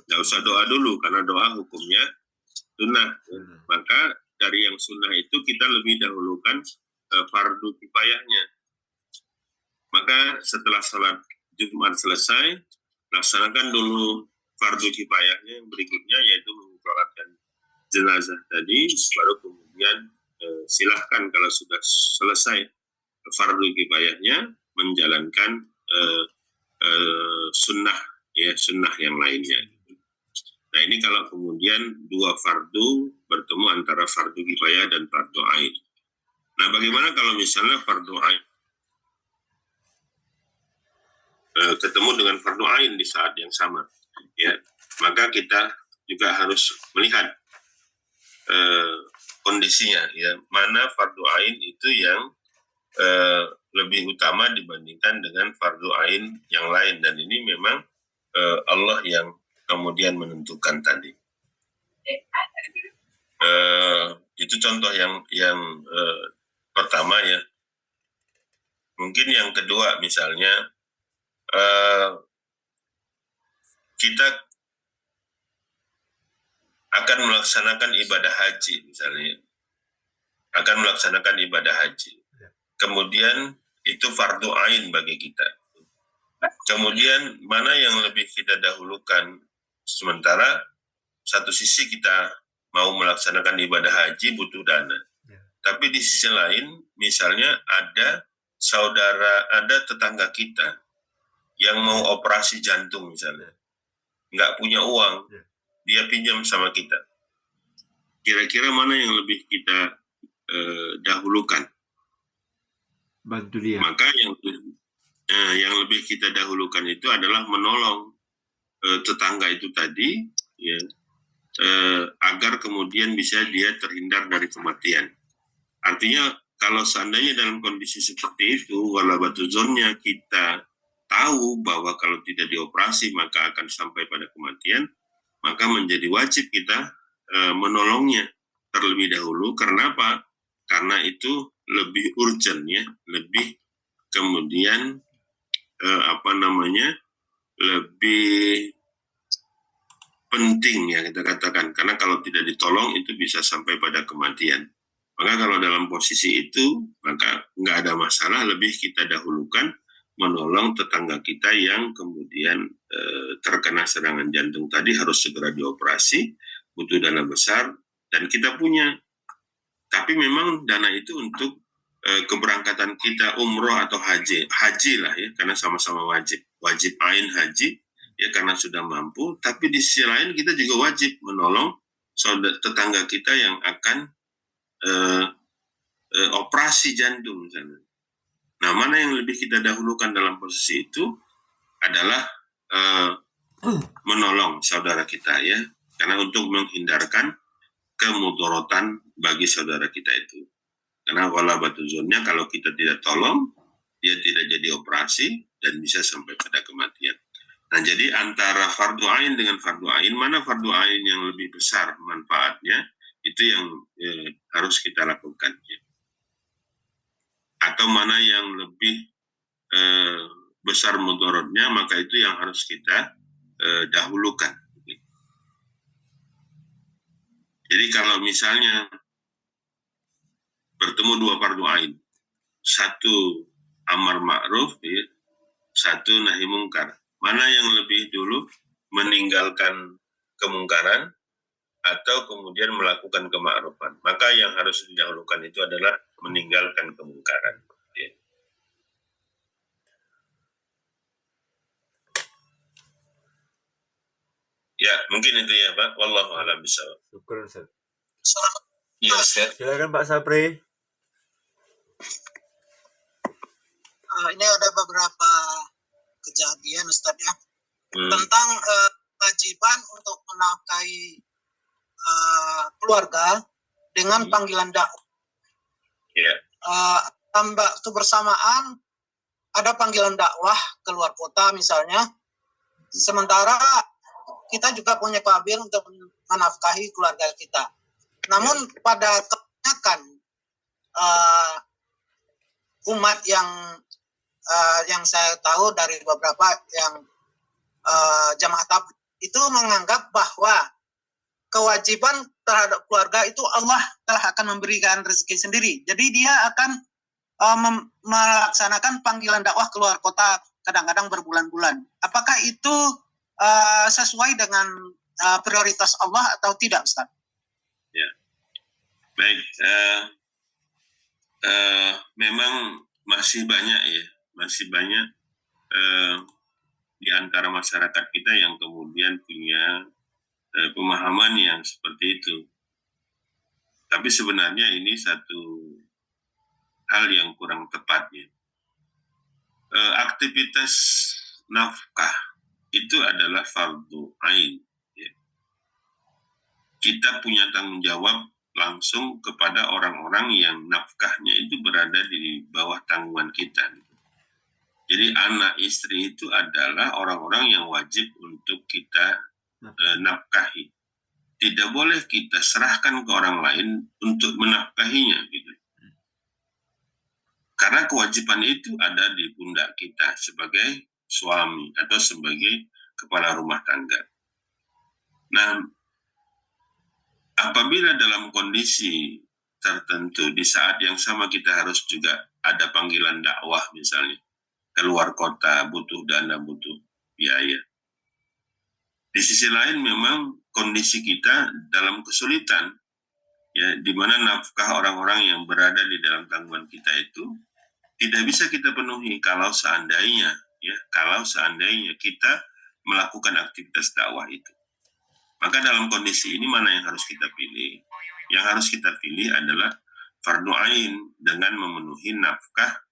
nggak usah doa dulu karena doa hukumnya sunnah. Maka dari yang sunnah itu kita lebih dahulukan fardu kifayahnya. Maka setelah sholat Jumat selesai, laksanakan dulu fardu kifayahnya. Yang berikutnya yaitu mensolatkan jenazah tadi, baru kemudian silahkan kalau sudah selesai fardu kifayahnya menjalankan sunnah, ya, sunnah yang lainnya. Nah, ini kalau kemudian dua fardu bertemu antara fardu kifayah dan fardu ain. Nah, bagaimana kalau misalnya fardu ain ketemu dengan fardu ain di saat yang sama? Ya, maka kita juga harus melihat kondisinya, ya, mana fardu ain itu yang lebih utama dibandingkan dengan fardu ain yang lain, dan ini memang Allah yang kemudian menentukan tadi. Itu contoh yang pertama ya. Mungkin yang kedua misalnya kita akan melaksanakan ibadah haji misalnya. Akan melaksanakan ibadah haji. Kemudian itu fardu ain bagi kita. Kemudian mana yang lebih kita dahulukan? Sementara satu sisi kita mau melaksanakan ibadah haji butuh dana. Tapi di sisi lain, misalnya ada tetangga kita yang mau operasi jantung misalnya, nggak punya uang, dia pinjam sama kita. Kira-kira mana yang lebih kita dahulukan? Bantu dia. Maka yang lebih kita dahulukan itu adalah menolong tetangga itu tadi, ya, agar kemudian bisa dia terhindar dari kematian. Artinya kalau seandainya dalam kondisi seperti itu, walabatuzonnya kita tahu bahwa kalau tidak dioperasi maka akan sampai pada kematian, maka menjadi wajib kita menolongnya terlebih dahulu. Karena apa? Karena itu lebih urgent ya, lebih kemudian lebih penting ya kita katakan. Karena kalau tidak ditolong itu bisa sampai pada kematian. Maka kalau dalam posisi itu, maka nggak ada masalah, lebih kita dahulukan menolong tetangga kita yang kemudian terkena serangan jantung tadi, harus segera dioperasi, butuh dana besar, dan kita punya. Tapi memang dana itu untuk keberangkatan kita umroh atau haji lah ya, karena sama-sama wajib ain haji ya karena sudah mampu. Tapi di sisi lain kita juga wajib menolong tetangga kita yang akan operasi jantung misalnya. Nah, mana yang lebih kita dahulukan dalam posisi itu adalah menolong saudara kita ya, karena untuk menghindarkan kemudorotan bagi saudara kita itu. Karena walabatuzonnya kalau kita tidak tolong, dia tidak jadi operasi dan bisa sampai pada kematian. Nah, jadi antara fardu ain dengan fardu ain, mana fardu ain yang lebih besar manfaatnya, itu yang harus kita lakukan. Ya. Atau mana yang lebih besar mudorotnya, maka itu yang harus kita dahulukan. Jadi kalau misalnya bertemu dua fardu ain, satu amar ma'ruf, ya, satu nahi mungkar, mana yang lebih dulu meninggalkan kemungkaran atau kemudian melakukan kema'rufan? Maka yang harus didahulukan itu adalah meninggalkan kemungkaran. Ya, ya mungkin itu ya Pak. Wallahu a'lam bishawab. Syukur Ustaz. Iya Ustaz. Silakan Pak Sapri. Ini ada beberapa kejadian Ustaz ya, tentang kewajiban untuk menafkahi keluarga dengan panggilan dakwah. Yeah. Waktu bersamaan ada panggilan dakwah keluar kota misalnya, sementara kita juga punya kewajiban untuk menafkahi keluarga kita. Namun pada kebanyakan umat yang saya tahu dari beberapa yang jamaah tabligh itu menganggap bahwa kewajiban terhadap keluarga itu Allah telah akan memberikan rezeki sendiri. Jadi dia akan melaksanakan panggilan dakwah keluar kota kadang-kadang berbulan-bulan. Apakah itu sesuai dengan prioritas Allah atau tidak, Ustaz? Ya, baik. Memang masih banyak di antara masyarakat kita yang kemudian punya pemahaman yang seperti itu. Tapi sebenarnya ini satu hal yang kurang tepat ya. Aktivitas nafkah itu adalah fardu ain. Ya. Kita punya tanggung jawab langsung kepada orang-orang yang nafkahnya itu berada di bawah tanggungan kita. Jadi anak istri itu adalah orang-orang yang wajib untuk kita nafkahi. tidak boleh kita serahkan ke orang lain untuk menafkahinya gitu. Karena kewajiban itu ada di pundak kita sebagai suami atau sebagai kepala rumah tangga. Nah, apabila dalam kondisi tertentu di saat yang sama kita harus juga ada panggilan dakwah misalnya, keluar kota, butuh dana, butuh biaya. Di sisi lain memang kondisi kita dalam kesulitan, ya, di mana nafkah orang-orang yang berada di dalam tanggungan kita itu tidak bisa kita penuhi kalau seandainya kita melakukan aktivitas dakwah itu. Maka dalam kondisi ini mana yang harus kita pilih? Yang harus kita pilih adalah fardu ain dengan memenuhi nafkah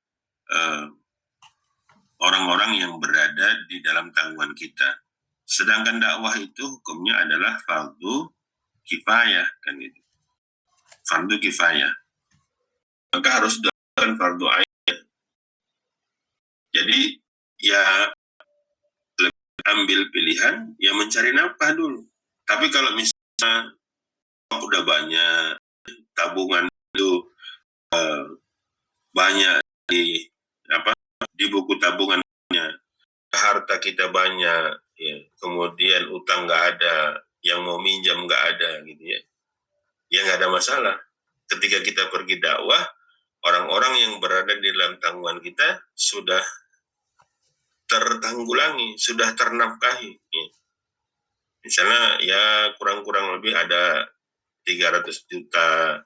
orang-orang yang berada di dalam tanggungan kita. Sedangkan dakwah itu hukumnya adalah fardu kifayah, kan itu. Fardu kifayah. Maka harus dilakukan fardu ain. Jadi ya ambil pilihan ya mencari nafkah dulu. Tapi kalau misalnya udah banyak tabungan itu banyak di buku tabungannya, harta kita banyak, ya, kemudian utang nggak ada, yang mau minjam nggak ada gitu ya, ya nggak ada masalah. Ketika kita pergi dakwah, orang-orang yang berada di dalam tanggungan kita sudah tertanggulangi, sudah ternafkahi. Ya. Misalnya ya kurang-kurang lebih ada 300 juta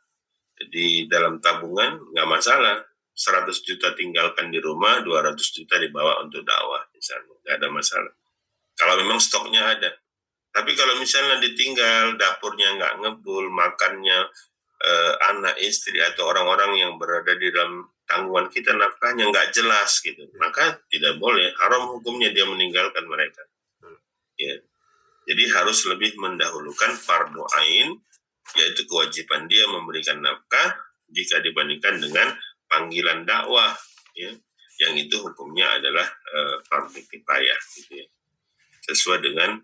di dalam tabungan, nggak masalah. 100 juta tinggalkan di rumah, 200 juta dibawa untuk dakwah, misalnya, nggak ada masalah. Kalau memang stoknya ada. Tapi kalau misalnya ditinggal, dapurnya nggak ngebul, makannya anak istri atau orang-orang yang berada di dalam tanggungan kita nafkahnya nggak jelas gitu, maka tidak boleh, haram hukumnya dia meninggalkan mereka. Ya. Jadi harus lebih mendahulukan fardu ain, yaitu kewajiban dia memberikan nafkah jika dibandingkan dengan panggilan dakwah, ya, yang itu hukumnya adalah fardu kifayah, gitu ya. Sesuai dengan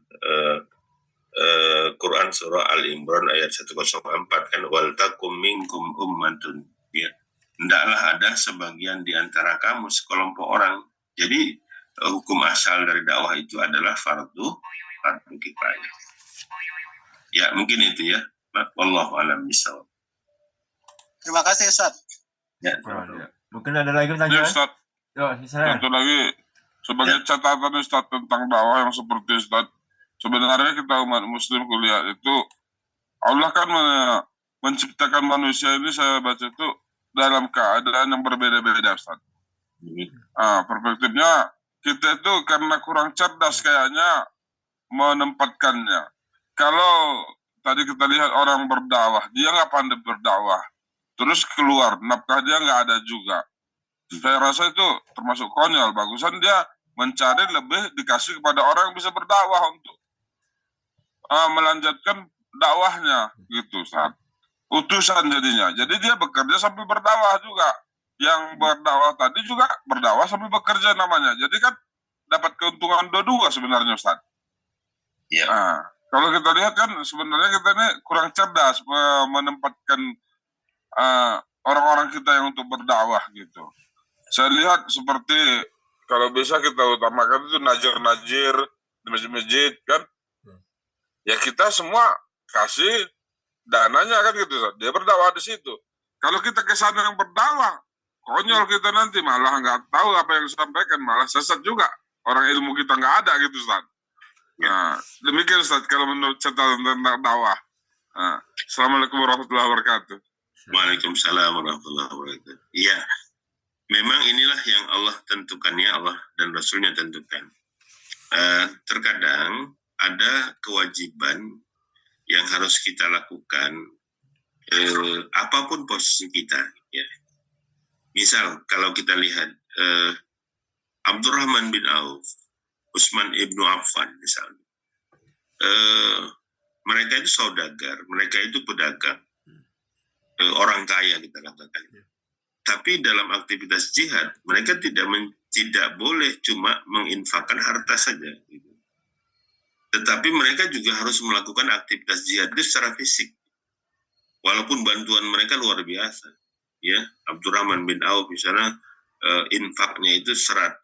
Quran surah Al-Imran ayat 104 kan, wal takum minkum ummatun, ya. Hendaklah ada sebagian di antara kamu, sekelompok orang. Jadi hukum asal dari dakwah itu adalah fardu kifayah. Ya, mungkin itu ya. Wallahu a'lam bishawab. Terima kasih Ustaz. Ya, Mungkin ada lagi Ini pertanyaan? Ustaz, satu lagi sebagai catatan Ustaz tentang dakwah yang seperti Ustaz. Sebenarnya kita umat muslim kuliah itu, Allah kan menciptakan manusia ini, saya baca itu dalam keadaan yang berbeda-beda Ustaz. Perspektifnya kita itu karena kurang cerdas kayaknya menempatkannya. Kalau tadi kita lihat orang berdakwah, dia nggak pandai berdakwah, terus keluar nafkah dia nggak ada juga. Saya rasa itu termasuk konyol. Bagusan dia mencari lebih dikasih kepada orang yang bisa berdakwah untuk melanjutkan dakwahnya gitu, Ustaz. Utusan jadinya. Jadi dia bekerja sambil berdakwah juga. Yang berdakwah tadi juga berdakwah sambil bekerja namanya. Jadi kan dapat keuntungan dua-dua sebenarnya, Ustaz. Ya. Kalau kita lihat kan sebenarnya kita ini kurang cerdas menempatkan orang-orang kita yang untuk berdakwah gitu. Saya lihat seperti kalau bisa kita utamakan itu najir-najir di masjid-masjid kan. Ya kita semua kasih dananya kan gitu. Dia berdakwah di situ. Kalau kita ke sana yang berdakwah, konyol kita nanti, malah nggak tahu apa yang disampaikan, malah sesat juga. Orang ilmu kita nggak ada gitu, Ustaz. Nah, demikian Ustaz kalau menurut catatan tentang dakwah. Assalamualaikum warahmatullahi wabarakatuh. Waalaikumsalam warahmatullahi wabarakatuh. Iya, memang inilah yang Allah tentukan, ya, Allah dan Rasulnya tentukan. Terkadang ada kewajiban yang harus kita lakukan, apapun posisi kita, ya. Misal kalau kita lihat Abdurrahman bin Auf, Utsman ibnu Affan misalnya, mereka itu saudagar, mereka itu pedagang, orang kaya kita katakan. Tapi dalam aktivitas jihad, mereka tidak boleh cuma menginfakkan harta saja, gitu. Tetapi mereka juga harus melakukan aktivitas jihad itu secara fisik. Walaupun bantuan mereka luar biasa. Ya, Abdurrahman bin Auf misalnya infaknya itu 100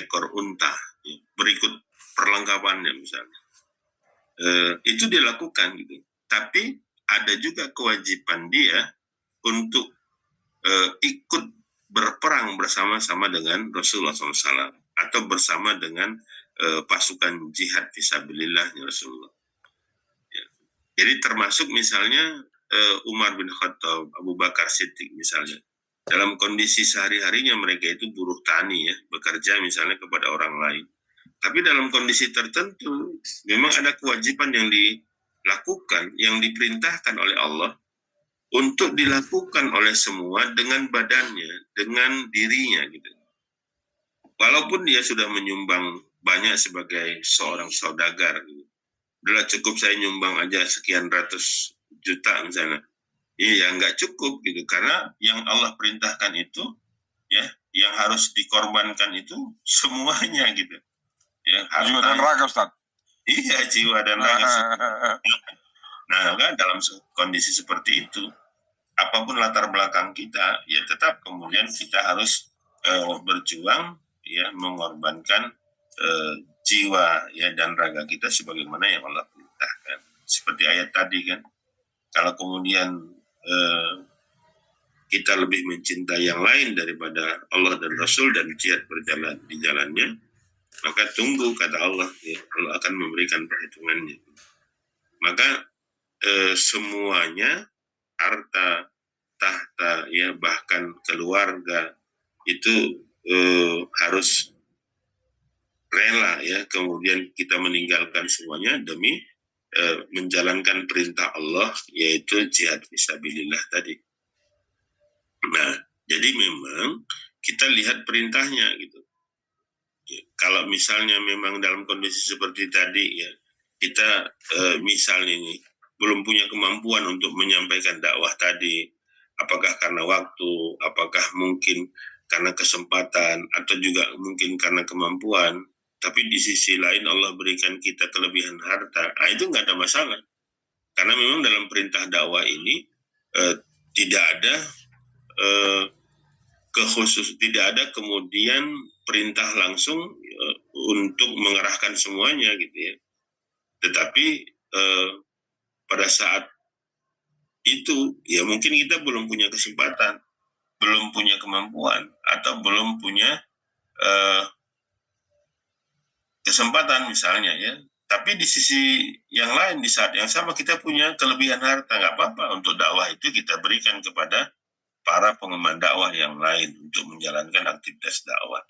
ekor unta. Ya. Berikut perlengkapannya misalnya. Itu dilakukan gitu. Tapi ada juga kewajiban dia untuk ikut berperang bersama-sama dengan Rasulullah SAW atau bersama dengan pasukan jihad fisabilillah Rasulullah. Ya. Jadi termasuk misalnya Umar bin Khattab, Abu Bakar Siddiq misalnya. Dalam kondisi sehari-harinya mereka itu buruh tani ya, bekerja misalnya kepada orang lain. Tapi dalam kondisi tertentu memang ada kewajiban yang dilakukan, yang diperintahkan oleh Allah untuk dilakukan oleh semua dengan badannya, dengan dirinya gitu. Walaupun dia sudah menyumbang banyak sebagai seorang saudagar gitu. Udah cukup saya nyumbang aja sekian ratus juta misalnya. Iya, nggak cukup gitu, karena yang Allah perintahkan itu ya, yang harus dikorbankan itu semuanya gitu. Ya, jiwa dan raga, Ustaz. Iya, jiwa dan raga. Nah, kan dalam kondisi seperti itu, apapun latar belakang kita, ya tetap kemudian kita harus berjuang, ya mengorbankan jiwa ya dan raga kita sebagaimana yang Allah perintahkan. Seperti ayat tadi kan, kalau kemudian kita lebih mencintai yang lain daripada Allah dan Rasul dan jihad berjalan di jalannya, maka tunggu kata Allah, ya, Allah akan memberikan perhitungannya. Maka semuanya, harta, tahta, ya bahkan keluarga itu harus rela ya, kemudian kita meninggalkan semuanya demi menjalankan perintah Allah, yaitu jihad fisabilillah tadi. Nah, jadi memang kita lihat perintahnya gitu. Ya, kalau misalnya memang dalam kondisi seperti tadi ya, kita misalnya ini belum punya kemampuan untuk menyampaikan dakwah tadi, apakah karena waktu, apakah mungkin karena kesempatan, atau juga mungkin karena kemampuan, tapi di sisi lain Allah berikan kita kelebihan harta, nah itu nggak ada masalah, karena memang dalam perintah dakwah ini tidak ada tidak ada kemudian perintah langsung untuk mengerahkan semuanya gitu ya. Tetapi pada saat itu ya mungkin kita belum punya kesempatan, belum punya kemampuan, atau belum punya kesempatan misalnya ya. Tapi di sisi yang lain, di saat yang sama kita punya kelebihan harta, nggak apa-apa, untuk dakwah itu kita berikan kepada para pengemban dakwah yang lain untuk menjalankan aktivitas dakwah.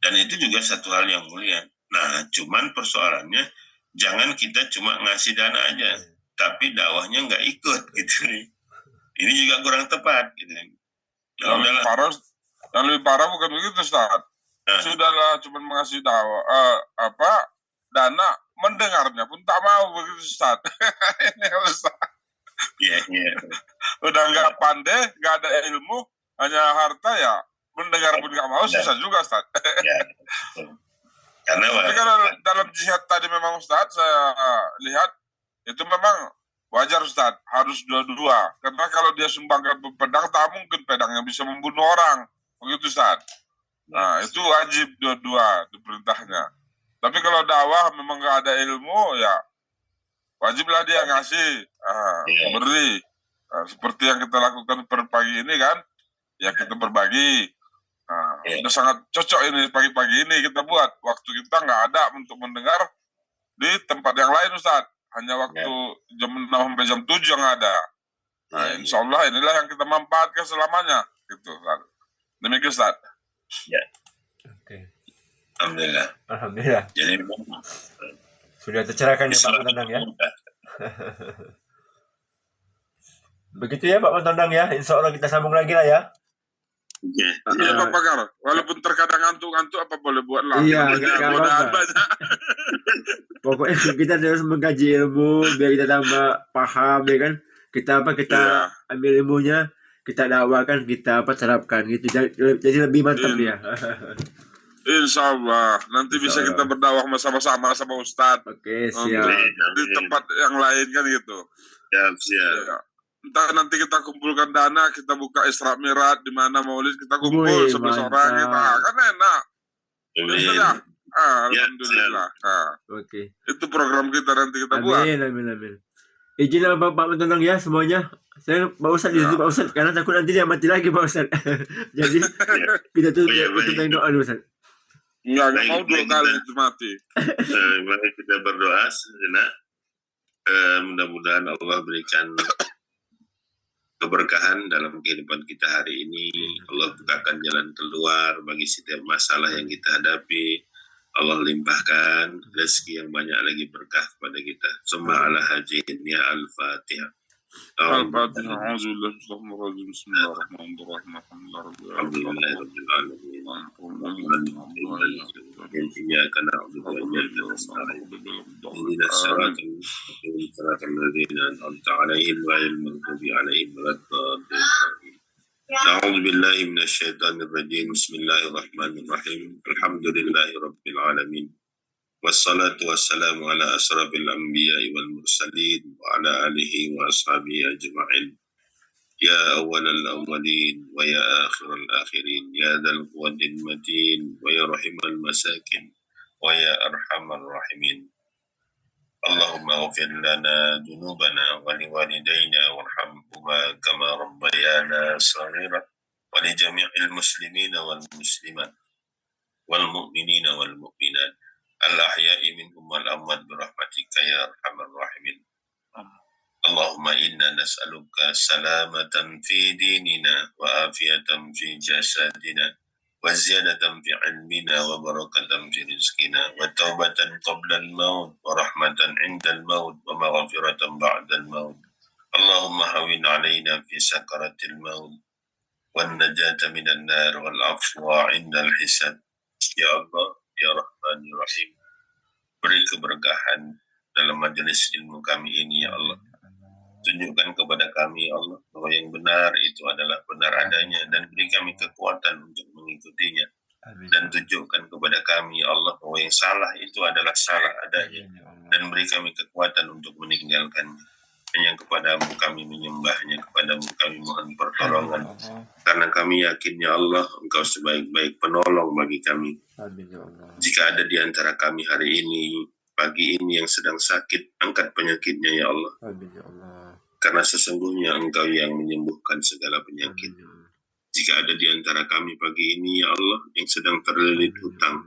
Dan itu juga satu hal yang mulia. Nah, cuman persoalannya jangan kita cuma ngasih dana aja, tapi dakwahnya nggak ikut gitu nih. Ini juga kurang tepat gitu. Yang lebih parah bukan begitu, Ustaz. Sudahlah cuma mengasih dakwah dana, mendengarnya pun tak mau begitu, Ustaz. Ini Ustaz. Iya. Udah nggak pandai, nggak ada ilmu, hanya harta ya, mendengar pun nggak mau, susah juga, Ustaz. Ya, karena tapi kalau dalam jihad tadi memang, Ustaz, saya lihat itu memang wajar, Ustaz, harus dua-dua. Karena kalau dia sumbangkan pedang, tak mungkin pedangnya bisa membunuh orang, begitu, Ustaz. Nah, itu wajib dua-dua itu perintahnya. Tapi kalau dakwah memang nggak ada ilmu, ya wajiblah dia ngasih, beri. Seperti yang kita lakukan per pagi ini kan, ya kita berbagi. Udah sangat cocok ini pagi-pagi ini kita buat. Waktu kita nggak ada untuk mendengar di tempat yang lain, Ustaz. Hanya waktu jam 6 sampai jam 7 yang ada. Nah, insya Allah inilah yang kita manfaatkan selamanya. Gitu, Ustaz. Demikian, Ustaz. Ya. Oke. Alhamdulillah. Jadi sudah tercerahkan ya Pak Mentandang ya. Begitu ya Pak Mentandang ya. Insya Allah kita sambung lagi lah ya. Iya Pak Pakar, walaupun terkadang ngantuk-ngantuk apa boleh buat lah. Iya, nggak banyak. Pokoknya kita harus mengkaji ilmu biar kita tambah paham ya kan. Kita ambil ilmunya, kita dakwakan, kita terapkan gitu. Jadi lebih mantap ya. Insya Allah. Nanti Insya bisa kita Allah. berdakwah sama-sama sama Ustadz. Oke, Untuk siap. di tempat yang lain kan gitu. Siap. Ya. Entah nanti kita kumpulkan dana, kita buka Isra Mi'raj di mana Maulid, kita kumpul Wih, 11 orang kita, mantap. kan enak. Amin. Ya, Ya, alhamdulillah. Nah, Oke. itu program kita nanti kita buat. Amin. Izin Bapak mentonton ya semuanya. Saya Pak Ustadz di situ Pak Ustadz, karena takut nanti dia mati lagi Pak Ustadz. Jadi kita tuh tutup doa dulu Ustadz. Enggak Baik, mau dua baik, kali kita- itu mati. Mari kita berdoa sejenak. Mudah-mudahan Allah berikan keberkahan dalam kehidupan kita hari ini. Allah bukakan jalan keluar bagi setiap masalah yang kita hadapi. Allah limpahkan rezeki yang banyak lagi berkah kepada kita. Summa ala hajin ya al-fatihah. Al-Fatihah. A'udzubillahi minasyaitonir rajim. Bismillahirrahmanirrahim. Alhamdulillah rabbil alamin. Iyyaka na'budu wa iyyaka nasta'in. Ihdinas siratal mustaqim, siratal ladzina an'amta 'alaihim ghairil maghdubi 'alaihim waladdallin. A'udzu billahi minasyaitonir rajim. Bismillahirrahmanirrahim. Alhamdulillahi rabbil alamin. Wassalatu wassalamu ala asrafil anbiya'i wal mursalin wa ala alihi wa ashabihi ajma'in. Ya awwalal awwalin wa ya akhiral akhirin, ya dzal quwwatil matin wa ya rahimal masakin wa ya arhamar rahimin. Allahumma ighfir lana dhunubana wa liwalidayna warhamhuma kama rabbayana shaghira wa li jami'il muslimina wal muslimat wal mu'minina wal mu'minat al ahya'i minhum wal amwat bi rahmatika ya arhamar rahimin. Allahumma inna nas'aluka salamatan fi dinina wa afiyatan fi jasadina wa ziyadatan fi ilmina wa barakatan fi rizkina wa taubatan qabla al-maut wa rahmatan inda al-maut wa maghfiratan ba'da al-maut. Allahumma hawin alayna fi sakaratil maut wan najata minan nar wal afwa inda al-hisab. Ya Allah, ya Rahman, ya Rahim, beri keberkahan dalam majelis ilmu kami ini ya Allah. Tunjukkan kepada kami ya Allah bahwa yang benar itu adalah benar adanya dan beri kami kekuatan untuk mengikutinya. Dan tunjukkan kepada kami ya Allah bahwa yang salah itu adalah salah adanya dan beri kami kekuatan untuk meninggalkannya. Hanya kepadamu kami menyembahnya, kepadamu kami mohon pertolongan, karena kami yakin ya Allah Engkau sebaik-baik penolong bagi kami. Jika ada di antara kami hari ini, pagi ini yang sedang sakit, angkat penyakitnya ya Allah. Karena sesungguhnya Engkau yang menyembuhkan segala penyakit. Jika ada di antara kami pagi ini ya Allah yang sedang terlilit hutang,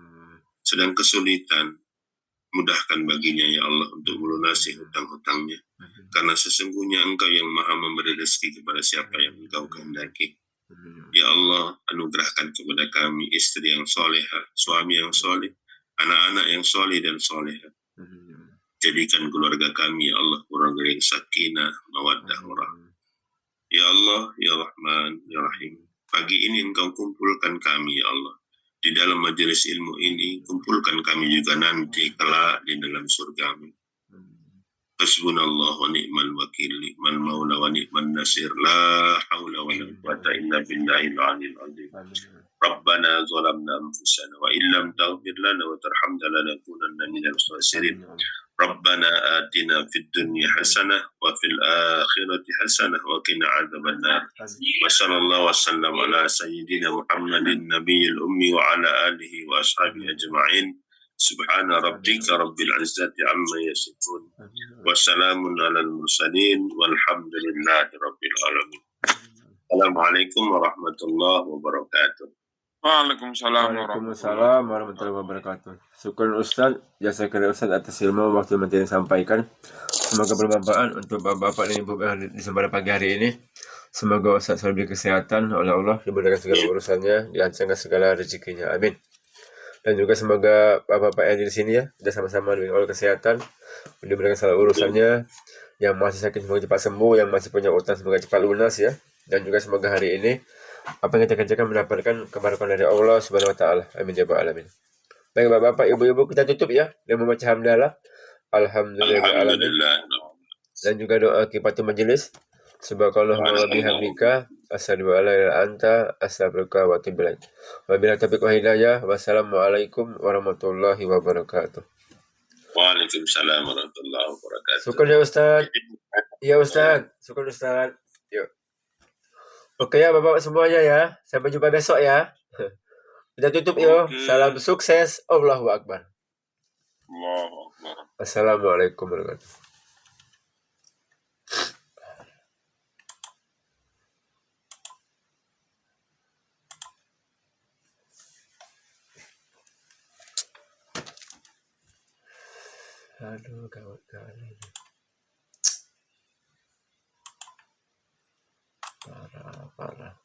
sedang kesulitan, mudahkan baginya ya Allah untuk melunasi hutang-hutangnya. Karena sesungguhnya Engkau yang maha memberi rezeki kepada siapa yang Engkau kehendaki. Ya Allah, anugerahkan kepada kami istri yang solehah, suami yang soleh, anak-anak yang soleh dan solehah. Jadikan keluarga kami ya Allah keluarga yang sakinah, mawaddah, warahmah. Ya Allah, ya Rahman, ya Rahim, pagi ini Engkau kumpulkan kami ya Allah di dalam majelis ilmu ini, kumpulkan kami juga nanti kelak di dalam surga-Mu. Hasbunallah wa ni'mal wakil, ni'mal maula wa ni'man nasir, la hawla wa la quwwata illa billahil aliyil azim. Rabbana zalamna anfusana wa illam taghfir lana wa tarhamna lanakunanna minal khasirin. Rabbana atina fid dunya hasanah wa fil akhirati hasanah wa qina adzaban nar. Wa sallallahu wasallam ala sayyidina Muhammadin nabiyil ummi wa ala alihi wa ashabihi ajma'in. Subhana rabbika rabbil izzati amma yasifun. Wa salamun alal mursalin walhamdulillahi rabbil alamin. Assalamualaikum warahmatullahi wabarakatuh. Waalaikumsalam Waalaikumsalam warahmatullahi wabarakatuh. Syukur Ustaz, jasa kerja Ustaz atas ilmu waktu yang disampaikan. Semoga bermanfaat untuk bapak-bapak dan ibu yang di sembara pagi hari ini. Semoga Ustaz selalu diberi kesehatan oleh Allah, dimudahkan segala urusannya, dilancarkan segala rezekinya. Amin. Dan juga semoga bapak-bapak yang di sini ya, kita sama-sama diberi kesehatan, dimudahkan segala urusannya. Yang masih sakit semoga cepat sembuh, yang masih punya utang semoga cepat lunas ya. Dan juga semoga hari ini apa yang kita kerjakan mendapatkan keberkahan dari Allah Subhanahu wa taala. Amin ya rabbal alamin. Baik Bapak, Ibu-ibu, kita tutup ya dengan membaca hamdalah. Alhamdulillah. Dan juga doa kifatul majelis. Subhanallah wa bihamdika Asyhadu an la ilaha illa anta astaghfiruka wa atubu ilaik. Wabillahi taufiq wal hidayah. Wassalamualaikum warahmatullahi wabarakatuh. Waalaikumsalam warahmatullahi wabarakatuh. Syukur ya Ustaz. Ya Ustaz. Syukur Ustaz. Yuk. Oke ya Bapak semuanya ya. Sampai jumpa besok ya. Kita tutup yuk. Oke. Salam sukses. Allahu Akbar. Allahu Akbar. Assalamualaikum warahmatullahi wabarakatuh. Aduh, gawat kali. Parah.